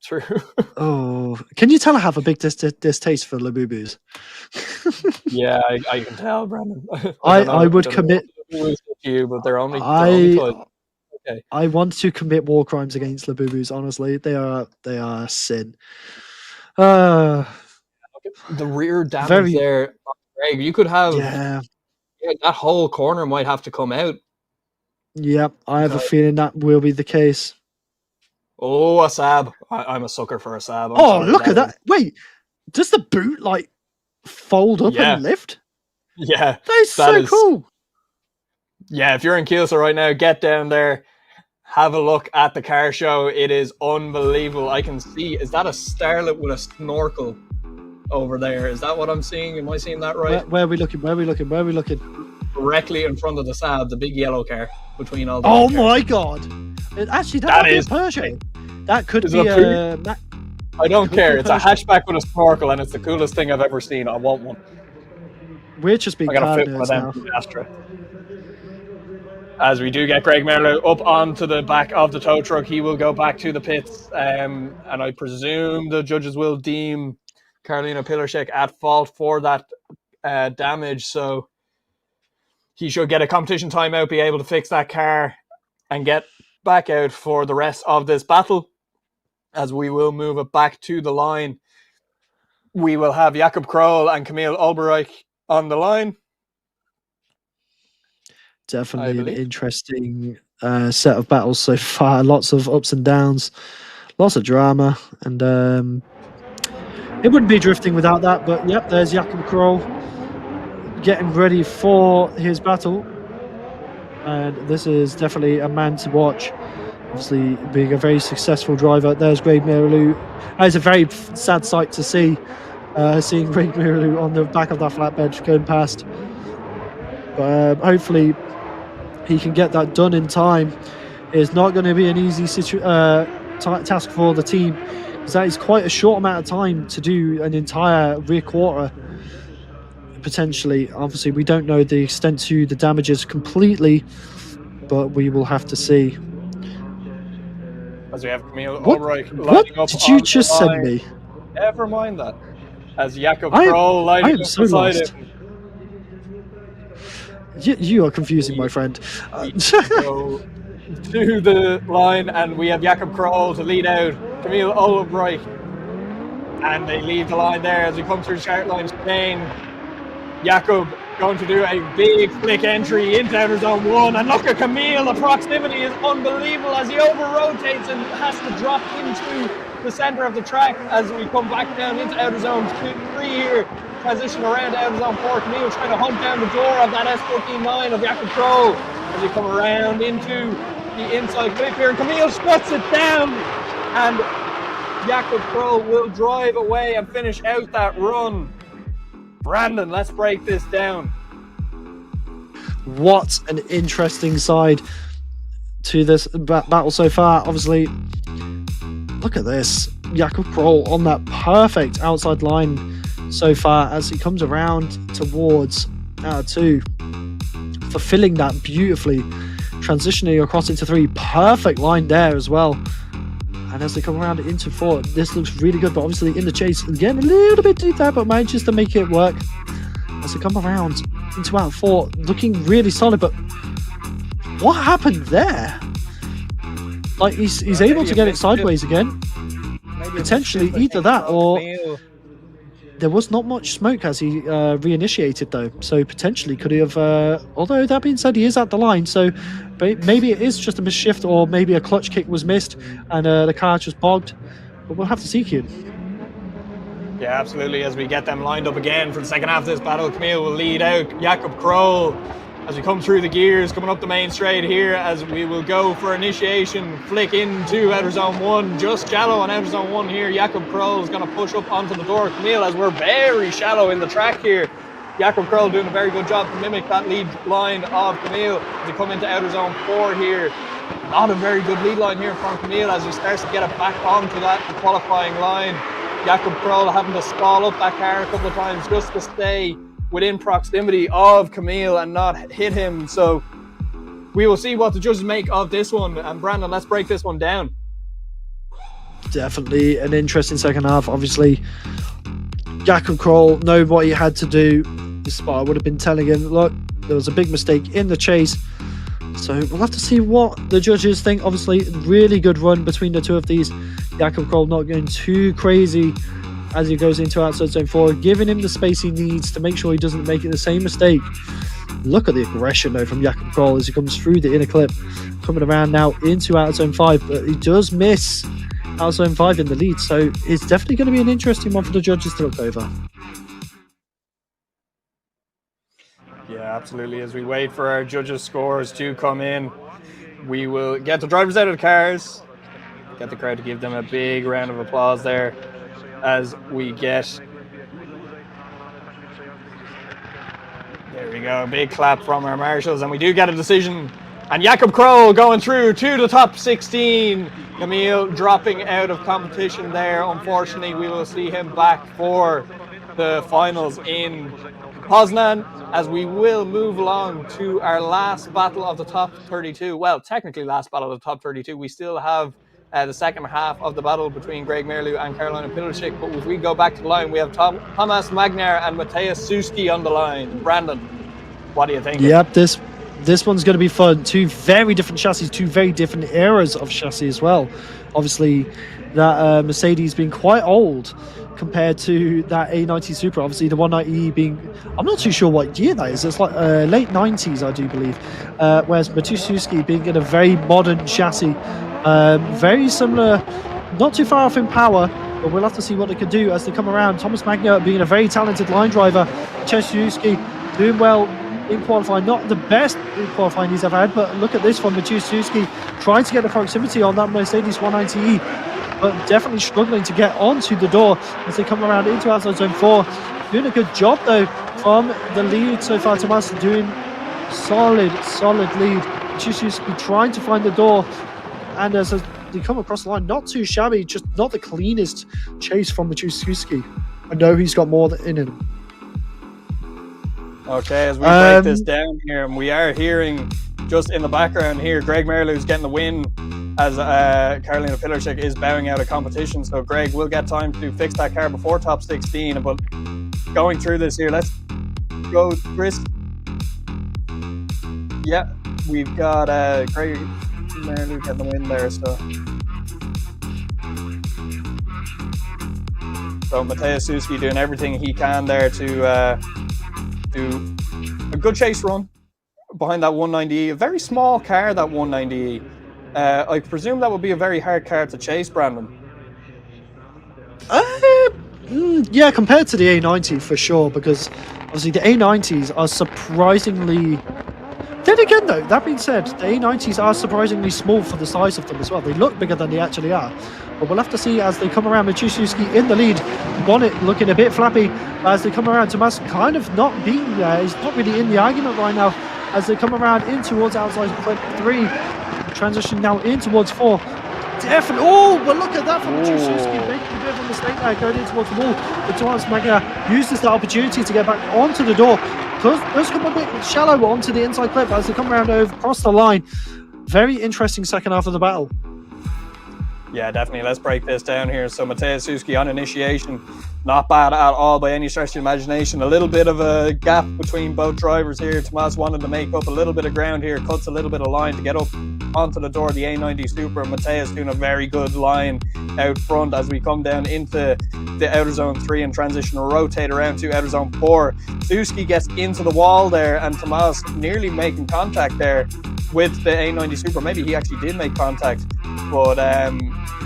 True. Oh, can you tell I have a big distaste for Labubus? Yeah, I can tell, Brandon. I would commit. You, but they're only toys. Okay. I want to commit war crimes against Labubus. Honestly, they are a sin. The rear damage there, Greg. You could have Yeah, that whole corner might have to come out. yeah. I have a feeling that will be the case. Oh, a Saab. I'm a sucker for a Saab. Look at that! Wait, does the boot like fold up and lift? Yeah, That is so cool. Yeah, if you're in Kielce right now, get down there, have a look at the car show. It is unbelievable. I can see. Is that a starlet with a snorkel? over there. Is that what I'm seeing? Am I seeing that right? Where are we looking? Where are we looking? Where are we looking? Directly in front of the Saab, the big yellow car between all the Oh cars. my god! Actually, that might be a Peugeot. That could Is be it a a. I don't Could care. be a It's a Peugeot. hatchback with a snorkel, and it's the coolest thing I've ever seen. I want one. We're just being I gotta car fit one of nerds them now. from the Astra. As we do get Greg Merlo up onto the back of the tow truck, he will go back to the pits, and I presume the judges will deem Karolina Pilarczyk at fault for that damage. So he should get a competition timeout, be able to fix that car, and get back out for the rest of this battle. As we will move it back to the line, we will have Jakob Kroll and Camille Olberich on the line. Definitely an believe. interesting set of battles so far. Lots of ups and downs, lots of drama, and it wouldn't be drifting without that. But yep, there's Jakob Kroll getting ready for his battle, and this is definitely a man to watch. Obviously, being a very successful driver. There's Greg Merlu. It's a very sad sight to see, seeing Greg Merlu on the back of that flatbed going past. But hopefully he can get that done in time. It's not going to be an easy task for the team, because that is quite a short amount of time to do an entire rear quarter, potentially. Obviously, we don't know the extent to the damages completely, but we will have to see. As we have Camille What, Olberich what lining up did you on just the send line. me? Never mind that. As Jakob I Kroll lining am up so beside lost. him. You are confusing my friend. Go to the line, and we have Jakob Kroll to lead out Camille Olberich, and they leave the line there as we come through the start line. Spain, Jakob going to do a big flick entry into outer zone 1, and look at Camille, the proximity is unbelievable as he over rotates and has to drop into the center of the track as we come back down into outer zone 3 here. Transition around to outer zone 4. Camille trying to hunt down the door of that S14-9 of Jakob Kroll as we come around into the inside clip here, and Camille scuts it down, and Jakob Kroll will drive away and finish out that run. Brandon, let's break this down. What an interesting side to this battle so far. Obviously, look at this. Jakob Kroll on that perfect outside line so far as he comes around towards outer 2, fulfilling that beautifully, transitioning across into 3. Perfect line there as well. And as they come around into 4, this looks really good, but obviously in the chase, again, a little bit too there, but manages to make it work. As they come around into out 4, looking really solid, but what happened there? Like, he's able to get it sideways again. Potentially either that, or there was not much smoke as he reinitiated though, so potentially could he have, although that being said, he is at the line, so maybe it is just a misshift, or maybe a clutch kick was missed and the car just bogged, but we'll have to see, Kian. Yeah, absolutely. As we get them lined up again for the second half of this battle, Camille will lead out Jakob Kroll as we come through the gears, coming up the main straight here, as we will go for initiation, flick into outer zone 1, just shallow on outer zone 1 here. Jakob Kroll is going to push up onto the door of Camille as we're very shallow in the track here. Jakob Kroll doing a very good job to mimic that lead line of Camille as we come into outer zone 4 here. Not a very good lead line here from Camille as he starts to get it back onto that qualifying line. Jakob Kroll having to stall up that car a couple of times just to stay within proximity of Camille and not hit him. So we will see what the judges make of this one. And Brandon, let's break this one down. Definitely an interesting second half. Obviously, Jakob Kroll knew what he had to do. This spot would have been telling him, look, there was a big mistake in the chase. So we'll have to see what the judges think. Obviously, really good run between the two of these. Jakob Kroll not going too crazy as he goes into outside zone 4, giving him the space he needs to make sure he doesn't make it the same mistake. Look at the aggression though from Jakob Kroll as he comes through the inner clip, coming around now into outside zone 5, but he does miss outside zone 5 in the lead, so it's definitely going to be an interesting one for the judges to look over. Yeah, absolutely. As we wait for our judges' scores to come in, we will get the drivers out of the cars, get the crowd to give them a big round of applause there as we get There we go. Big clap from our marshals, and we do get a decision. And Jakob Kroll going through to the top 16. Emil dropping out of competition there. Unfortunately, we will see him back for the finals in Poznan, as we will move along to our last battle of the top 32. Well, technically last battle of the top 32. We still have the second half of the battle between Greg Merlew and Carolina Pilicic. But if we go back to the line, we have Thomas Magnar and Matthias Suski on the line. Brandon, what do you think? Yep, this one's going to be fun. Two very different chassis, two very different eras of chassis as well. Obviously, that Mercedes being quite old compared to that A90 Supra. Obviously, the 190E being, I'm not too sure what year that is. It's like late 90s, I do believe. Whereas Matuszewski being in a very modern chassis, very similar, not too far off in power, but we'll have to see what they can do as they come around. Thomas Magnar being a very talented line driver. Matuszewski doing well in qualifying, not the best in qualifying he's ever had, but look at this one, Matuszewski trying to get the proximity on that Mercedes 190E, but definitely struggling to get onto the door as they come around into outside zone 4. Doing a good job though from the lead so far. Tomas doing solid lead. Matuszewski trying to find the door, and as they come across the line, not too shabby, just not the cleanest chase from Matuszewski. I know he's got more in him. Okay, as we break this down here, and we are hearing just in the background here, Greg Merlew's getting the win as Carolina Pilicic is bowing out of competition. So Greg will get time to fix that car before top 16. But going through this here, let's go, Chris. Yeah, we've got Greg Merlew getting the win there. So Matthias Suski doing everything he can there to do a good chase run behind that 190E. A very small car, that 190E. I presume that would be a very hard car to chase, Brandon. Yeah, compared to the A90 for sure, because obviously the A90s are surprisingly... Then again though, that being said, the A90s are surprisingly small for the size of them as well. They look bigger than they actually are. But we'll have to see as they come around. Matuszewski in the lead. Bonnet looking a bit flappy as they come around. Tomas kind of not being there. He's not really in the argument right now as they come around in towards outside clip 3. Transitioning now in towards 4. Definitely. Oh, but look at that from Matuszewski. Making a bit of a mistake there going in towards the wall. But Thomas Magnar uses the opportunity to get back onto the door. Does come a bit shallow onto the inside clip as they come around over across the line. Very interesting second half of the battle. Yeah, definitely. Let's break this down here. So Matthias Suski on initiation, not bad at all by any stretch of the imagination. A little bit of a gap between both drivers here. Tomas wanted to make up a little bit of ground here, cuts a little bit of line to get up onto the door of the A90 Super. Matthias doing a very good line out front as we come down into the outer zone 3 and transition or rotate around to outer zone 4. Suski gets into the wall there, and Tomas nearly making contact there with the A90 Super. Maybe he actually did make contact, but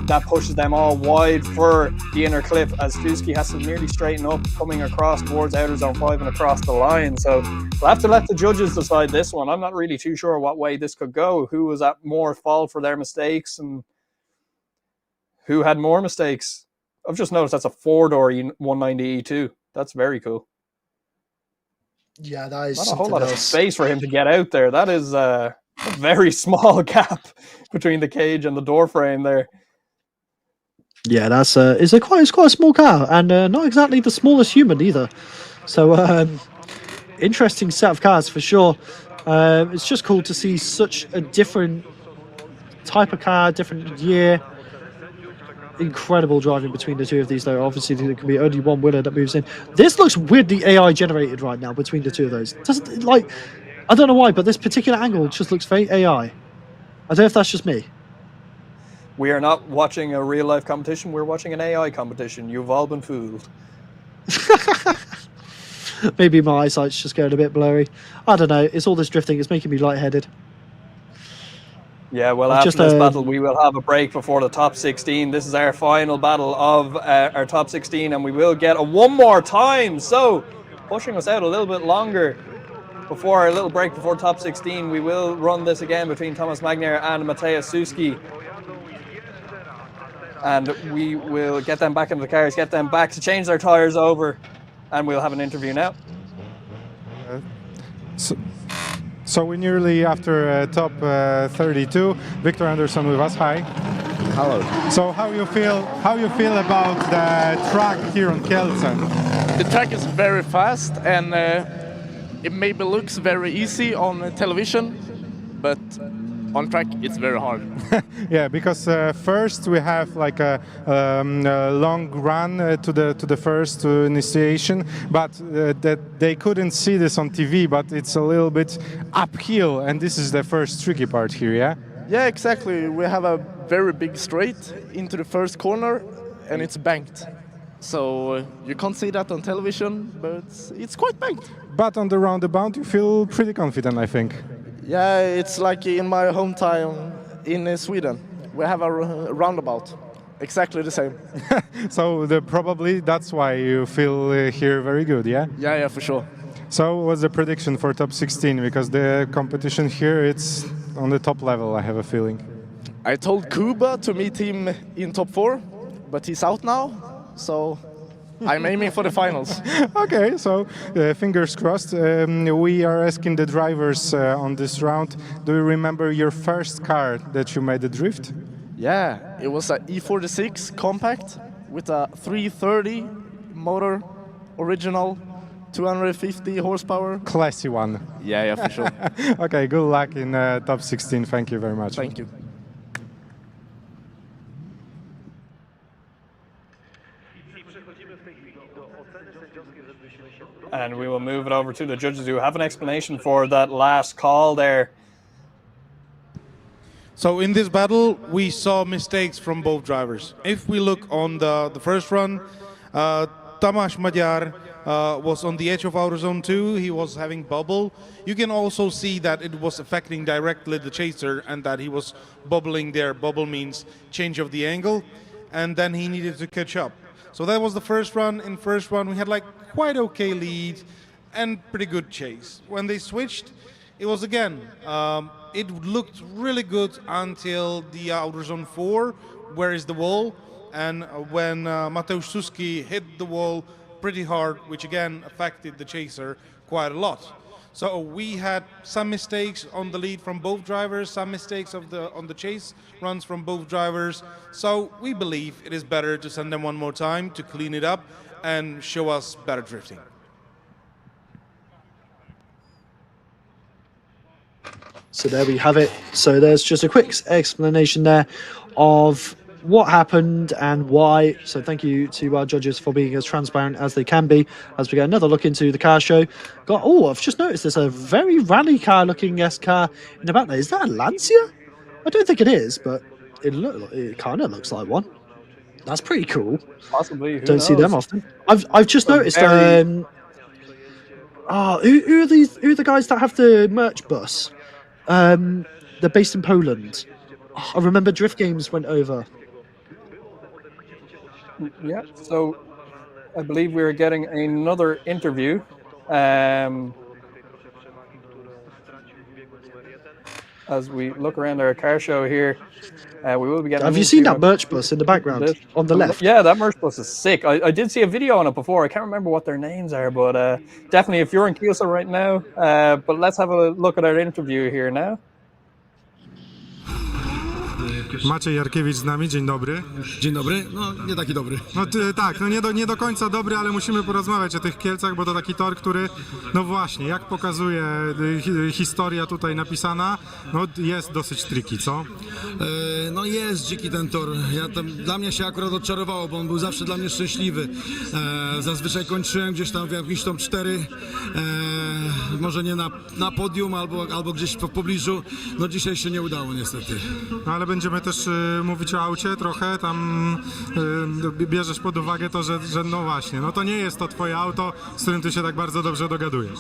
that pushes them all wide for the inner clip as Suski has to nearly straighten up coming across towards outer zone 5 and across the line. So we'll have to let the judges decide this one. I'm not really too sure what way this could go, who was at more fault for their mistakes and who had more mistakes. I've just noticed that's a 4-door 190E2. That's very cool. Yeah, that is not a whole lot of space for him to get out there. That is a very small gap between the cage and the door frame there. Yeah, that's it's quite a small car, and not exactly the smallest human either. So interesting set of cars for sure. It's just cool to see such a different type of car, different year. Incredible driving between the two of these, though. Obviously, there can be only one winner that moves in. This looks weirdly AI generated right now between the two of those. Doesn't, like, I don't know why, but this particular angle just looks very AI. I don't know if that's just me. We are not watching a real life competition. We're watching an AI competition. You've all been fooled. Maybe my eyesight's just going a bit blurry. I don't know. It's all this drifting. It's making me lightheaded. Yeah, well, after this battle, we will have a break before the top 16. This is our final battle of our top 16, and we will get a one more time. So, pushing us out a little bit longer before our little break before top 16, we will run this again between Thomas Magnar and Matthias Suski. And we will get them back into the cars, get them back to change their tyres over, and we'll have an interview now. So we're nearly after top 32. Victor Anderson with us. Hi. Hello. So how you feel about the track here on Kielce? The track is very fast and it maybe looks very easy on television, but on track it's very hard. Yeah, because first we have like a long run to the first initiation, but that they couldn't see this on TV, but it's a little bit uphill, and this is the first tricky part here, yeah? Yeah, exactly. We have a very big straight into the first corner and it's banked. So you can't see that on television, but it's quite banked. But on the roundabout you feel pretty confident, I think. Yeah, it's like in my hometown in Sweden. We have a roundabout, exactly the same. So probably that's why you feel here very good, yeah? Yeah, for sure. So what's the prediction for top 16? Because the competition here, it's on the top level, I have a feeling. I told Kuba to meet him in top 4, but he's out now, so I'm aiming for the finals. Okay, so fingers crossed. We are asking the drivers on this round, do you remember your first car that you made a drift? Yeah, it was a E46 compact with a 330 motor, original, 250 horsepower. Classy one. Yeah, for sure. Okay, good luck in top 16. Thank you very much. Thank you. And we will move it over to the judges who have an explanation for that last call there. So in this battle, we saw mistakes from both drivers. If we look on the first run, Tamás Magyar was on the edge of outer zone 2. He was having bubble. You can also see that it was affecting directly the chaser and that he was bubbling there. Bubble means change of the angle, and then he needed to catch up. So that was the first run. In first run, we had like quite okay lead and pretty good chase. When they switched, it was again, it looked really good until the outer zone 4, where is the wall, and when Mateusz Suski hit the wall pretty hard, which again affected the chaser quite a lot. So we had some mistakes on the lead from both drivers, some mistakes on the chase runs from both drivers. So we believe it is better to send them one more time to clean it up and show us better drifting. So there we have it. So there's just a quick explanation there of what happened and why. So thank you to our judges for being as transparent as they can be as we get another look into the car show. I've just noticed there's a very rally car looking car in the back there. Is that a Lancia? I don't think it is, but it kind of looks like one. That's pretty cool. Possibly. Don't see them often. I've just noticed who are the guys that have the merch bus? They're based in Poland. I remember Drift Games went over. Yeah, so I believe we're getting another interview. As we look around our car show here, we will be getting... Have you seen that merch bus in the background on the left? Yeah, that merch bus is sick. I did see a video on it before. I can't remember what their names are, but definitely if you're in Kielce right now. But let's have a look at our interview here now. Maciej Jarkiewicz z nami, dzień dobry. Dzień dobry, no nie taki dobry. No tak, no nie do końca dobry, ale musimy porozmawiać o tych Kielcach, bo to taki tor, który, no właśnie, jak pokazuje historia tutaj napisana, no jest dosyć tricky, co? No jest dziki ten tor. Dla mnie się akurat odczarowało, bo on był zawsze dla mnie szczęśliwy. Zazwyczaj kończyłem gdzieś tam w jakimś top 4, może nie na podium albo gdzieś w pobliżu. No dzisiaj się nie udało niestety. No ale będziemy też mówić o aucie trochę, tam bierzesz pod uwagę to, że no właśnie, no to nie jest to twoje auto, z którym ty się tak bardzo dobrze dogadujesz.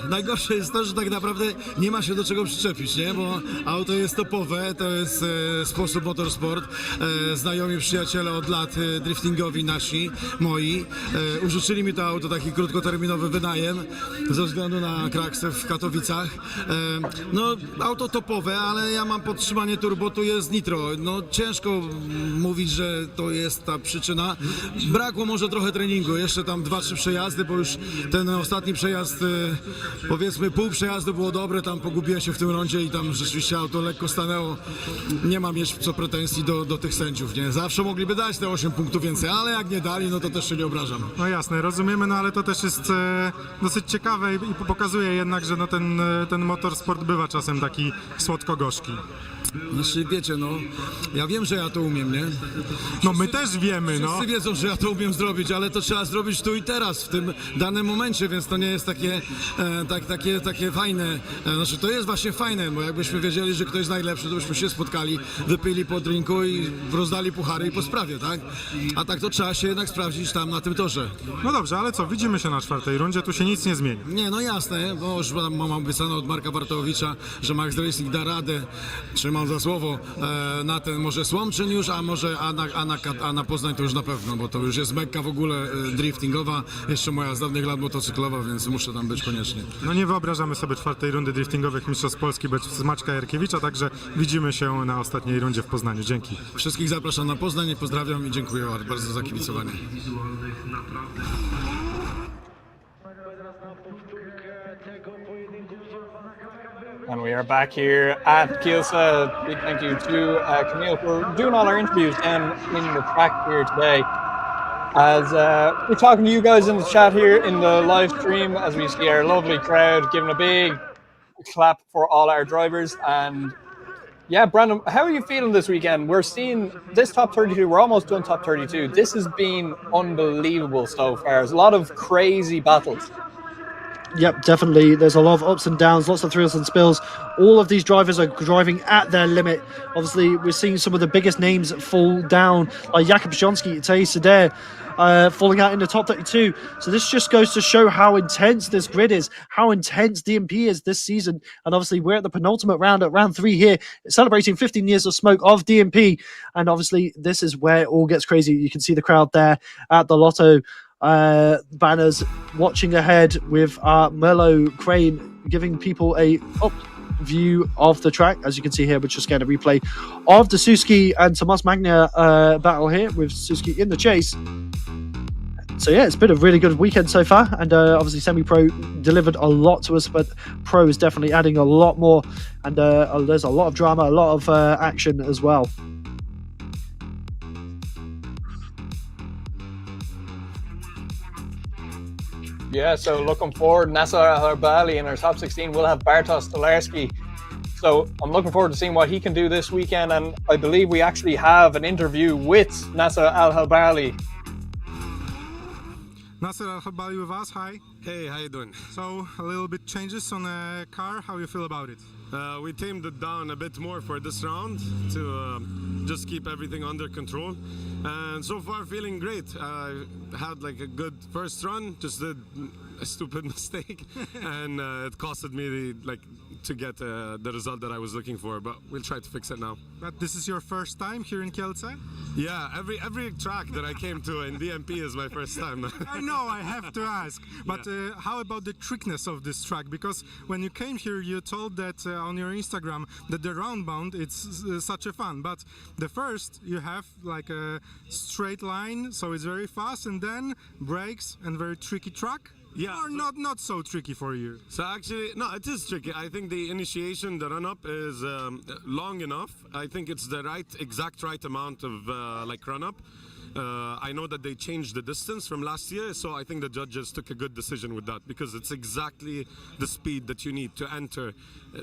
Najgorsze jest to, że tak naprawdę nie ma się do czego przyczepić, nie? Bo auto jest topowe, to jest sposób motorsport. Znajomi przyjaciele od lat driftingowi moi, użyczyli mi to auto, taki krótkoterminowy wynajem ze względu na kraksę w Katowicach. No auto topowe, ale ja mam podtrzymanie turbo, tu jest nitro nitro. No ciężko mówić, że to jest ta przyczyna. Brakło może trochę treningu, jeszcze tam 2-3 przejazdy, bo już ten ostatni przejazd, powiedzmy pół przejazdu było dobre, tam pogubiłem się w tym rondzie i tam rzeczywiście auto lekko stanęło. Nie mam mieć co pretensji do tych sędziów, nie? Zawsze mogliby dać te 8 punktów więcej, ale jak nie dali, no to też się nie obrażam. No jasne, rozumiemy, no ale to też jest dosyć ciekawe i pokazuje jednak, że no ten motorsport bywa czasem taki słodko-gorzki. Znaczy, wiecie, no, ja wiem, że ja to umiem, nie? No my też wiemy, no. Wszyscy wiedzą, że ja to umiem zrobić, ale to trzeba zrobić tu i teraz, w tym danym momencie, więc to nie jest takie fajne. Znaczy, to jest właśnie fajne, bo jakbyśmy wiedzieli, że ktoś jest najlepszy, to byśmy się spotkali, wypili po drinku i rozdali puchary i po sprawie, tak? A tak to trzeba się jednak sprawdzić tam na tym torze. No dobrze, ale co, widzimy się na 4. rundzie, tu się nic nie zmieni. Nie, no jasne, bo już mam obiecane od Marka Bartowicza, że Max Racing da radę, trzymam za słowo, na ten może Słomczyn już, a na Poznań to już na pewno, bo to już jest Mekka w ogóle driftingowa, jeszcze moja z dawnych lat motocyklowa, więc muszę tam być koniecznie. No nie wyobrażamy sobie 4. rundy Driftingowych Mistrzostw Polski bez Maćka Jarkiewicza, także widzimy się na ostatniej rundzie w Poznaniu. Dzięki. Wszystkich zapraszam na Poznań, pozdrawiam i dziękuję bardzo za kibicowanie. And we are back here at Kielce. Big thank you to Camille for doing all our interviews down in the track here today. As we're talking to you guys in the chat here in the live stream, as we see our lovely crowd giving a big clap for all our drivers. And yeah, Brandon, how are you feeling this weekend? We're seeing this top 32, we're almost done top 32. This has been unbelievable so far. There's a lot of crazy battles. Yep, definitely. There's a lot of ups and downs, lots of thrills and spills. All of these drivers are driving at their limit. Obviously, we're seeing some of the biggest names fall down, like Jakub Śląski, Tej Seder, falling out in the top 32. So this just goes to show how intense this grid is, how intense DMP is this season. And obviously, we're at the penultimate round, at round 3 here, celebrating 15 years of smoke of DMP. And obviously, this is where it all gets crazy. You can see the crowd there at the Lotto banners watching ahead with Merlo Crane giving people a up view of the track. As you can see here, we're just getting a replay of the Suzuki and Tomas Magna battle here, with Suzuki in the chase. So yeah, it's been a really good weekend so far, and obviously Semi-Pro delivered a lot to us, but Pro is definitely adding a lot more, and there's a lot of drama, a lot of action as well. Yeah, so looking forward, Nassar Harbali in our top 16 will have Bartosz Stolarski. So I'm looking forward to seeing what he can do this weekend, and I believe we actually have an interview with Nassar Al-Harbali. Nasser Al-Khabali with us, hi. Hey, how you doing? So, a little bit changes on the car, how you feel about it? We tamed it down a bit more for this round to just keep everything under control. And so far feeling great. I had like a good first run, just did a stupid mistake and it costed me to get the result that I was looking for, but we'll try to fix it now. But this is your first time here in Kielce? Yeah, every track that I came to in DMP is my first time. I know, I have to ask. But how about the trickness of this track? Because when you came here, you told that on your Instagram that the roundbound it's such a fun. But the first you have like a straight line, so it's very fast, and then brakes and very tricky track. Yeah, or not so tricky for you? So actually, no, it is tricky. I think the initiation, the run-up is long enough. I think it's the exact right amount of run-up. I know that they changed the distance from last year, so I think the judges took a good decision with that, because it's exactly the speed that you need to enter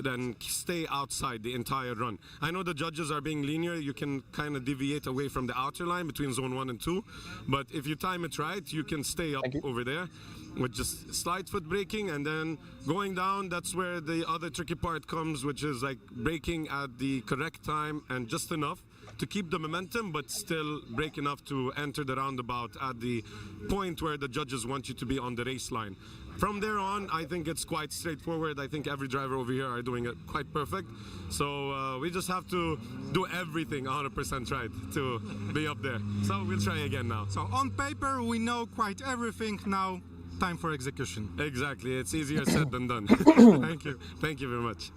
and stay outside the entire run. I know the judges are being linear, you can kind of deviate away from the outer line between zone 1 and 2, but if you time it right, you can stay up over there with just slide foot braking, and then going down, that's where the other tricky part comes, which is like braking at the correct time and just enough to keep the momentum, but still brake enough to enter the roundabout at the point where the judges want you to be on the race line. From there on, I think it's quite straightforward. I think every driver over here are doing it quite perfect. So we just have to do everything 100% right to be up there. So we'll try again now. So on paper, we know quite everything. Now, time for execution. Exactly. It's easier said than done. Thank you. Thank you very much.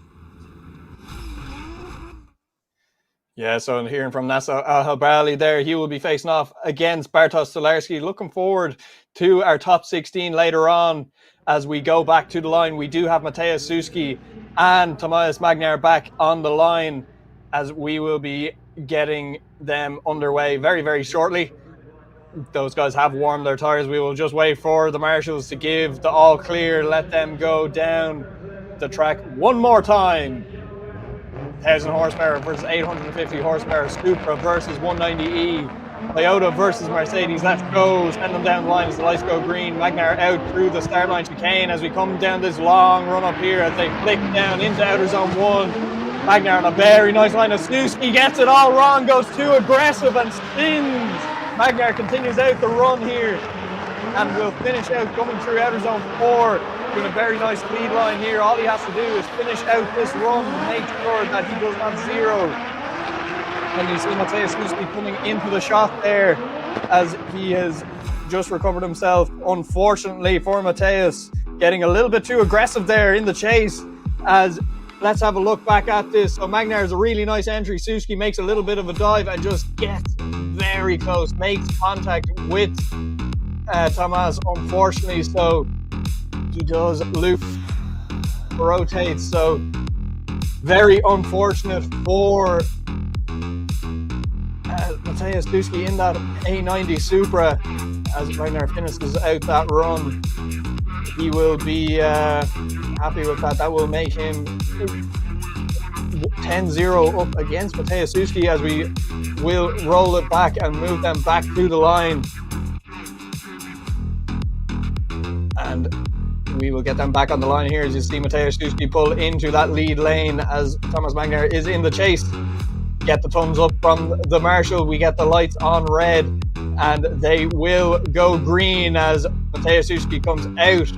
Yeah, so I'm hearing from Nasa Alhabrali there, he will be facing off against Bartosz Stolarski. Looking forward to our top 16 later on as we go back to the line. We do have Mateusz Suski and Tomasz Magnar back on the line as we will be getting them underway very, very shortly. Those guys have warmed their tires. We will just wait for the marshals to give the all clear, let them go down the track one more time. 1,000 horsepower versus 850 horsepower, Supra versus 190E, Toyota versus Mercedes. Let's go, send them down the line as the lights go green. Magnar out through the start line chicane as we come down this long run up here as they flick down into outer zone 1. Magnar on a very nice line of Suski, gets it all wrong, goes too aggressive and spins. Magnar continues out the run here and will finish out coming through outer zone 4. Doing a very nice lead line here. All he has to do is finish out this run and make sure that he does not zero. And you see Mateusz Suski coming into the shot there as he has just recovered himself. Unfortunately for Mateusz, getting a little bit too aggressive there in the chase. As let's have a look back at this. So Magnar is a really nice entry. Suski makes a little bit of a dive and just gets very close, makes contact with Tomasz, unfortunately. So he does loop, rotate, so very unfortunate for Mateusz Suski in that A90 Supra. As Magnar finishes out that run, he will be happy with that. That will make him 10-0 up against Mateusz Suski as we will roll it back and move them back to the line. And we will get them back on the line here as you see Mateusz Suski pull into that lead lane as Tomasz Magnar is in the chase. Get the thumbs up from the marshal. We get the lights on red and they will go green as Mateusz Suski comes out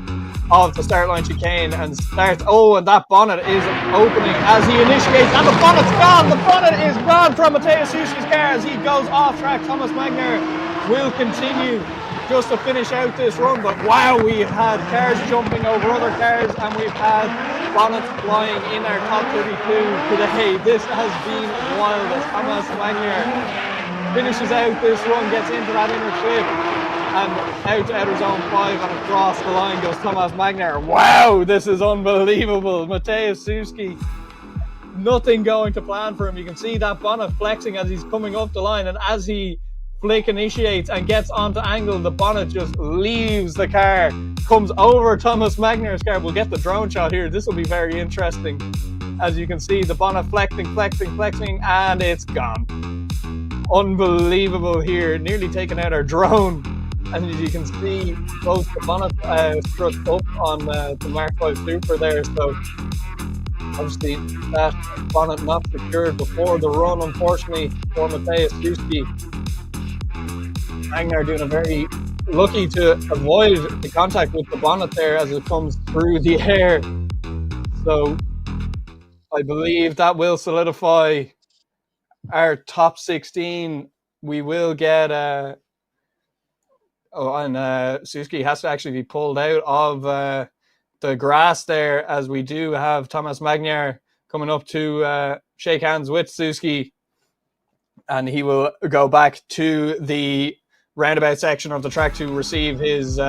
of the start line chicane and starts. Oh, and that bonnet is opening as he initiates, and the bonnet's gone. The bonnet is gone from Mateusz Suski's car as he goes off track. Tomasz Magnar will continue just to finish out this run, but wow, we've had cars jumping over other cars and we've had bonnets flying in our top 32 today. This has been wild as Tomasz Magnar finishes out this run, gets into that inner clip and out to outer zone 5 and across the line goes Tomasz Magnar. Wow, this is unbelievable. Mateusz Suski, nothing going to plan for him. You can see that bonnet flexing as he's coming up the line, and as he flick initiates and gets onto angle, the bonnet just leaves the car, comes over Tomasz Magnar's car. We'll get the drone shot here. This will be very interesting. As you can see, the bonnet flexing, and it's gone. Unbelievable here. Nearly taken out our drone. And as you can see, both the bonnet struck up on the Mark 5 Super there. So obviously that bonnet not secured before the run, unfortunately, for Mateusz Suski. Magnar doing a very lucky to avoid the contact with the bonnet there as it comes through the air. So I believe that will solidify our top 16. We will get Suski has to actually be pulled out of the grass there as we do have Tomasz Magnar coming up to shake hands with Suski, and he will go back to the roundabout section of the track to receive his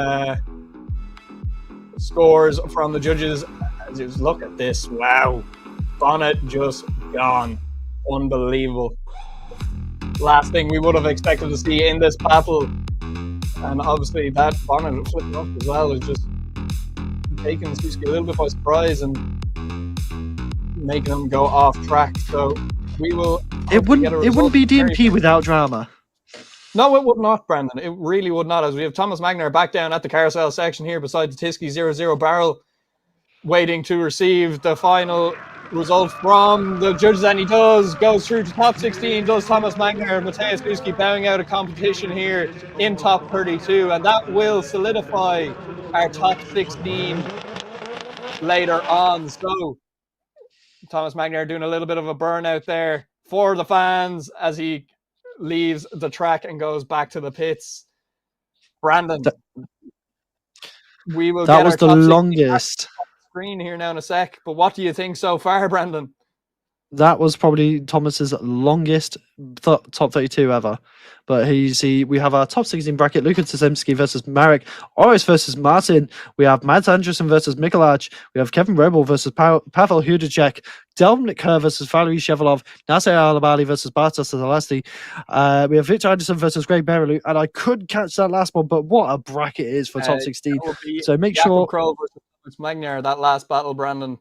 scores from the judges. Just look at this. Wow. Bonnet just gone. Unbelievable. Last thing we would have expected to see in this battle. And obviously that bonnet flipping up as well is just taking Suski a little bit by surprise and making him go off track. So we will. It wouldn't be DMP without drama. No, it would not, Brandon. It really would not. As we have Tomasz Magnar back down at the carousel section here beside the Tisky 00 barrel, waiting to receive the final result from the judges, and he goes through to top 16, does Tomasz Magnar. Mateusz Suski bowing out of competition here in top 32, and that will solidify our top 16 later on. So Tomasz Magnar doing a little bit of a burnout there for the fans as he leaves the track and goes back to the pits. Brandon, we will that get was our the top longest screen here now in a sec, but what do you think so far, Brandon? that was probably Thomas's longest top 32 ever. But we have our top 16 bracket: Luka Tazemski versus Marek, Oris versus Martin. We have Mads Andersen versus Mikolaj. We have Kevin Robel versus Pavel Hudacek, Dominic Kerr versus Valery Shevelov, Nasser Alabali versus Bartosz Zalesti. We have Victor Anderson versus Greg Berelu, and I could catch that last one, but what a bracket it is for top 16. So make sure. Crow versus Magnar, that last battle, Brandon.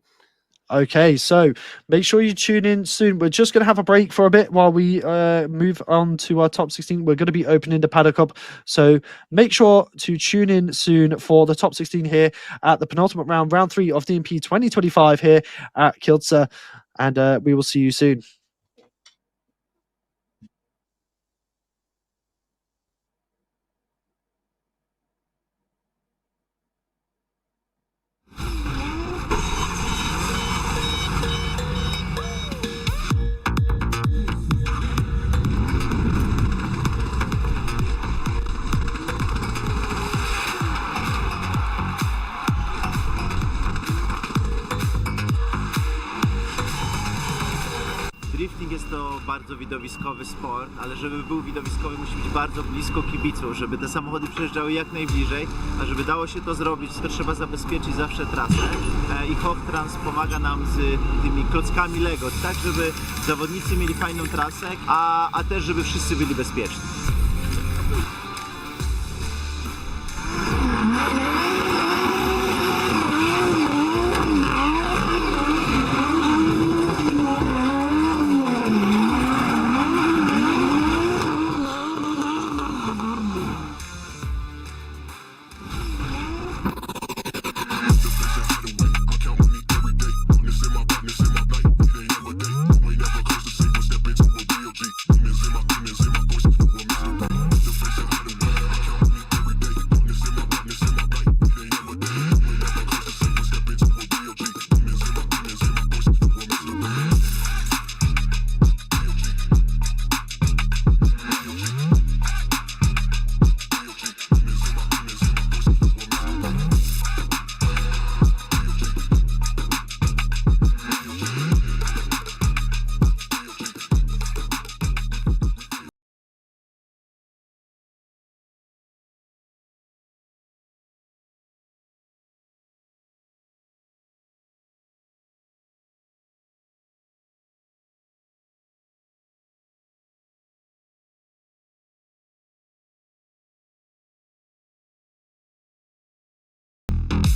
Okay, so make sure you tune in soon. We're just going to have a break for a bit while we move on to our top 16. We're going to be opening the Paddock Cup, so make sure to tune in soon for the top 16 here at the penultimate round, round 3 of DMP 2025 here at Kielce, and we will see you soon. Drifting jest to bardzo widowiskowy sport, ale żeby był widowiskowy, musi być bardzo blisko kibiców, żeby te samochody przejeżdżały jak najbliżej, a żeby dało się to zrobić, to trzeba zabezpieczyć zawsze trasę i Trans pomaga nam z tymi klockami Lego, tak żeby zawodnicy mieli fajną trasę, a też żeby wszyscy byli bezpieczni.